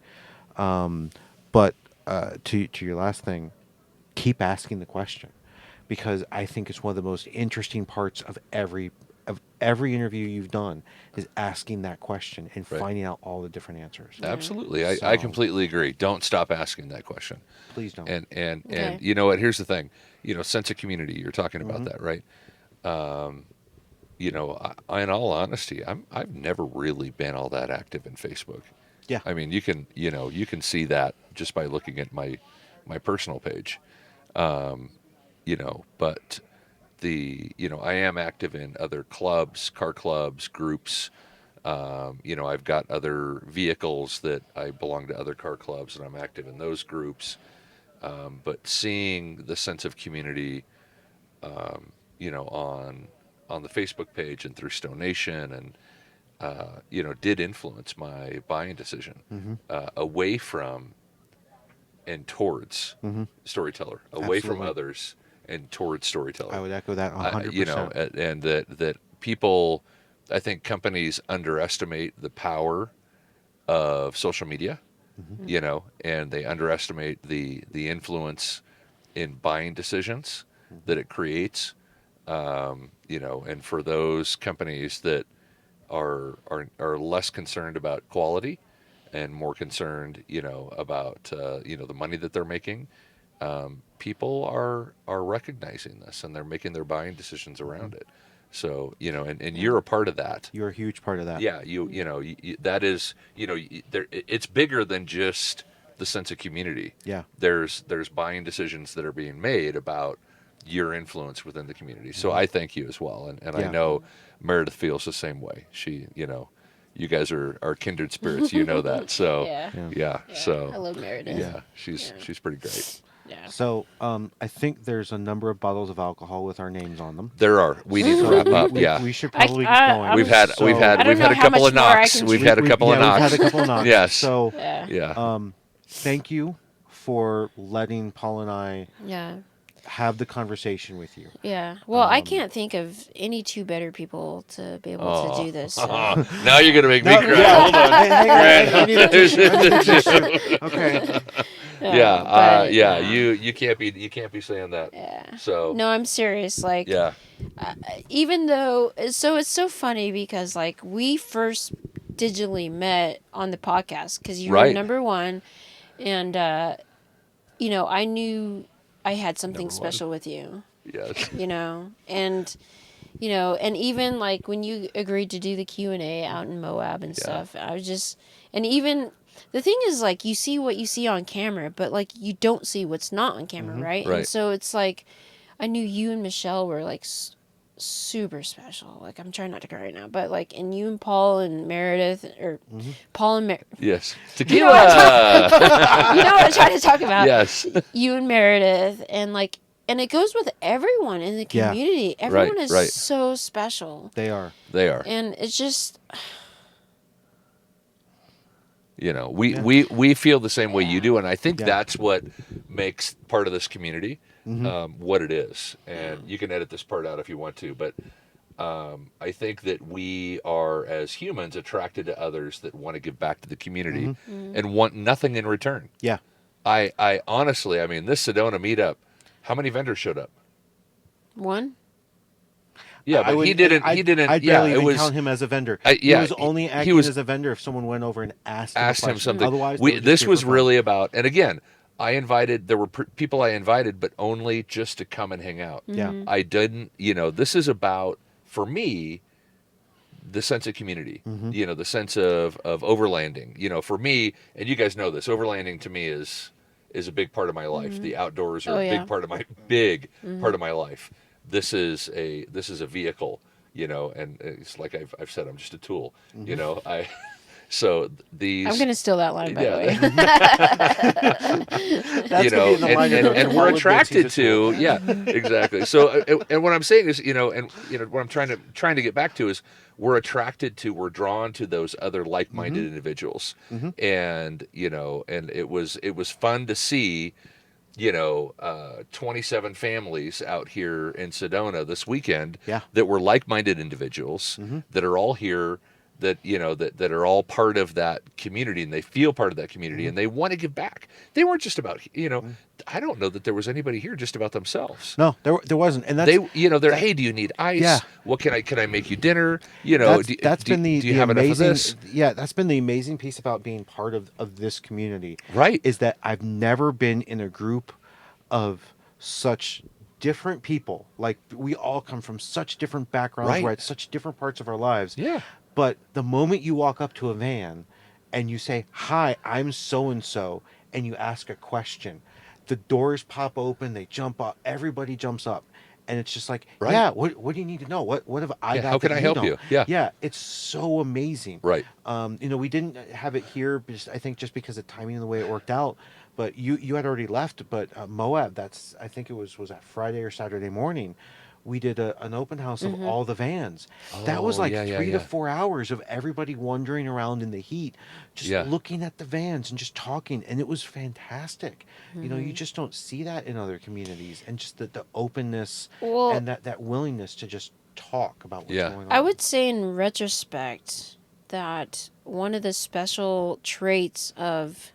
But to your last thing, keep asking the question, because I think it's one of the most interesting parts of every interview you've done is asking that question and Right. finding out all the different answers. Absolutely. I So- completely agree. Don't stop asking that question. Please don't. And Okay. you know what? Here's the thing. You know, sense of community. You're talking about that, right? You know, in all honesty, I've never really been all that active in Facebook. Yeah. I mean, you can see that just by looking at my personal page. You know, but I am active in other clubs, car clubs, groups. You know, I've got other vehicles that I belong to other car clubs, and I'm active in those groups. But seeing the sense of community, you know, on the Facebook page and through STO Nation, and you know, did influence my buying decision away from and towards storyteller, away from Absolutely. others and towards storyteller. I would echo that 100%. You know, and that people, I think companies underestimate the power of social media, you know, and they underestimate the influence in buying decisions that it creates. You know, and for those companies that are less concerned about quality and more concerned, you know, about you know, the money that they're making, people are recognizing this, and they're making their buying decisions around it. So, you know, and you're a part of that. You're a huge part of that. Yeah, you know, that is, you know, it's bigger than just the sense of community. Yeah. There's buying decisions that are being made about your influence within the community. So I thank you as well, and I Yeah. know Meredith feels the same way. She, you know, you guys are kindred spirits. You know that. So Yeah. So I love Meredith. yeah, she's pretty great. Yeah. So I think there's a number of bottles of alcohol with our names on them. There are. We need to wrap up. Yeah. We should probably I- get going. We've had So- we've had I don't know a how couple much of more I knocks. can We've drink. had a couple of We've knocks. had a couple of knocks. Yes. So Yeah. Yeah. thank you for letting Paul and I Yeah. have the conversation with you. Yeah. Well, I can't think of any two better people to be able to do this. So. Now you're gonna make me cry. Yeah, hold on. Hang on. Right. I need a tissue. I need a tissue. Okay. Yeah. You can't be saying that. Yeah. So No, I'm serious. Like, yeah. even though, so it's so funny because like we first digitally met on the podcast because you were Right. number one, and I knew I had something Number one. special with you. Yes. And even like when you agreed to do the Q&A out in Moab and stuff, I was just, and even the thing is like you see what you see on camera, but like you don't see what's not on camera, right? Right. And so it's like I knew you and Michelle were like super special. Like I'm trying not to cry right now, but like, and you and Paul and Meredith, or Paul and Yes. you Tequila. know what I'm trying to talk about. Yes. You and Meredith, and like, and it goes with everyone in the Yeah. community. Everyone is right. so special. They are. They are. And it's just, we feel the same way you do, and I think Yeah. that's what makes part of this community what it is. And you can edit this part out if you want to, but I think that we are, as humans, attracted to others that want to give back to the community and want nothing in return. Yeah. I honestly, I mean, this Sedona meetup, how many vendors showed up? one. Yeah, but he didn't. I'd Yeah, barely it even was. count him as a vendor. Yeah, he was only acting was- as a vendor if someone went over and asked him, asked a him question. something. Otherwise, they would just This be was for fun. really about, and again, there were people I invited, but only just to come and hang out. Yeah. I didn't, this is about, for me, the sense of community, the sense of overlanding. For me, and you guys know this, overlanding to me is a big part of my life. The outdoors are a big part of my life. This is a vehicle, and it's like I've said, I'm just a tool, So these. I'm gonna steal that line, by the way. That's gonna be in the line of notes. and we're All admits attracted he's a tool. to, exactly. So, and what I'm saying is, what I'm trying to get back to is, we're drawn to those other like-minded individuals, and and it was fun to see, 27 families out here in Sedona this weekend that were like-minded individuals that are all here, that that are all part of that community, and they feel part of that community, and they want to give back. They weren't just about, I don't know that there was anybody here just about themselves. No, there wasn't, and that's they're hey, do you need ice? Yeah. What can I make you dinner? do you have enough of this? Yeah, that's been the amazing piece about being part of this community. Right. Is that I've never been in a group of such different people. Like, we all come from such different backgrounds, Right. we're at such different parts of our lives. Yeah. But the moment you walk up to a van and you say, "Hi, I'm so and so," and you ask a question, the doors pop open, they jump up, everybody jumps up. And it's just like, Right. yeah, what do you need to know? What have I got? How can that I help don't? you? Yeah. Yeah, it's so amazing. Right. We didn't have it here, I think just because of timing and the way it worked out. But you had already left. But Moab, I think it was that Friday or Saturday morning, we did an open house of all the vans. That was like 3 to 4 hours of everybody wandering around in the heat, just looking at the vans and just talking, and it was fantastic. You just don't see that in other communities, and just the openness and that willingness to just talk about what's going on. I would say in retrospect that one of the special traits of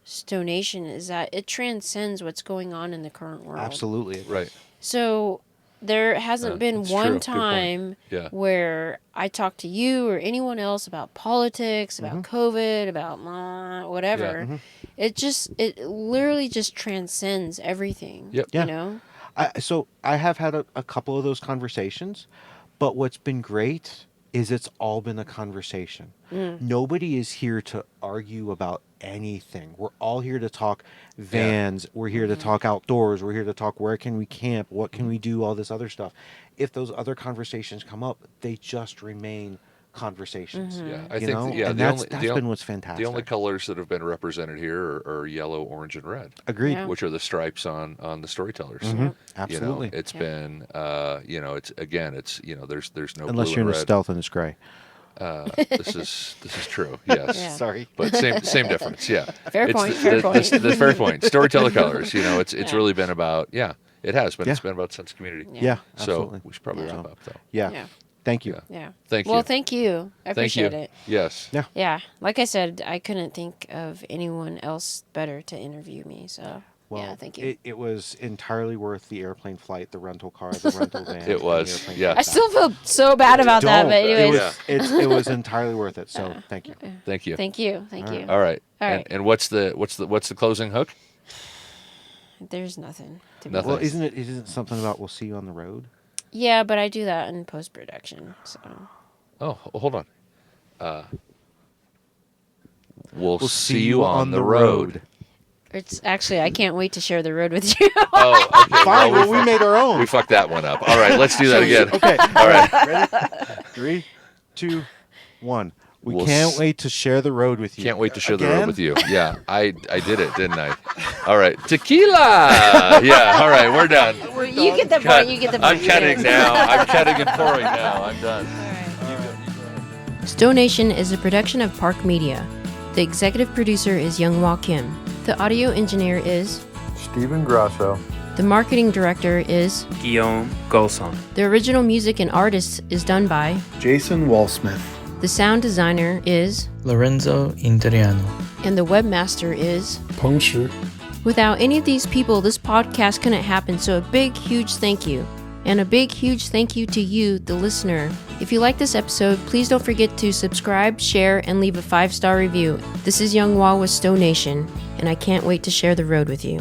STO Nation is that it transcends what's going on in the current world. Absolutely. Right. So there hasn't been that's one true. Good point. time where I talked to you or anyone else about politics, about COVID, about whatever. Yeah. It literally just transcends everything. Yep. You know? So I have had a couple of those conversations, but what's been great is it's all been a conversation. Nobody is here to argue about anything. We're all here to talk vans. We're here to talk outdoors. We're here to talk where can we camp, what can we do, all this other stuff. If those other conversations come up, they just remain conversations. Yeah, I You think know? that, And that's been what's fantastic. The only colors that have been represented here are yellow, orange, and red. Agreed. Yeah. Which are the stripes on the storytellers. Absolutely. It's been it's there's no Unless blue you're in and a red. stealth and it's gray. This is true. Yes. Yeah. Sorry. But same difference. Yeah. Fair It's point. the fair point. Storyteller colors. It's really been about It has been. Yeah. It's been about sense of community. Yeah, So absolutely. we should probably wrap up, though. Yeah. Yeah. Thank you. Yeah. Yeah. Thank you. Well, thank you. I Thank you. appreciate it. Yes. Yeah. Yeah. Like I said, I couldn't think of anyone else better to interview me. So, Well, yeah, thank you. It was entirely worth the airplane flight, the rental car, the rental van. It and the was, airplane yeah. flight I still feel so bad about that, Don't. but anyways. It was entirely worth it. So thank you. Thank you. Thank you. Thank you. All right. All right. And what's the closing hook? There's nothing. To be Nothing. Well, isn't it something about we'll see you on the road? Yeah, but I do that in post production. So Oh, hold on. We'll see you on the road. it's actually I can't wait to share the road with you. Oh, okay. Fine. Well, we fucked- made our own. we fucked that one up. All right, let's do that again. Okay. All right. Ready? 3, 2, 1. We We'll can't s- wait to share the road with you. Can't wait to share the road Again? with you. Yeah, I did it, didn't I? All right, tequila. Yeah. All right, we're done. You get the Cut. point. You get the I'm point. cutting now. I'm cutting and pouring now. I'm done. STO Nation is a production of Park Media. The executive producer is Younghwa Kim. The audio engineer is Stephen Grasso. The marketing director is Guillaume, Golsong. The original music and artist is done by Jason Walsmith. The sound designer is Lorenzo, Interiano. and the webmaster is Peng. Without any of these people, this podcast couldn't happen, so a big, huge thank you. And a big, huge thank you to you, the listener. If you like this episode, please don't forget to subscribe, share, and leave a 5-star review. This is Younghwa with STO Nation, and I can't wait to share the road with you.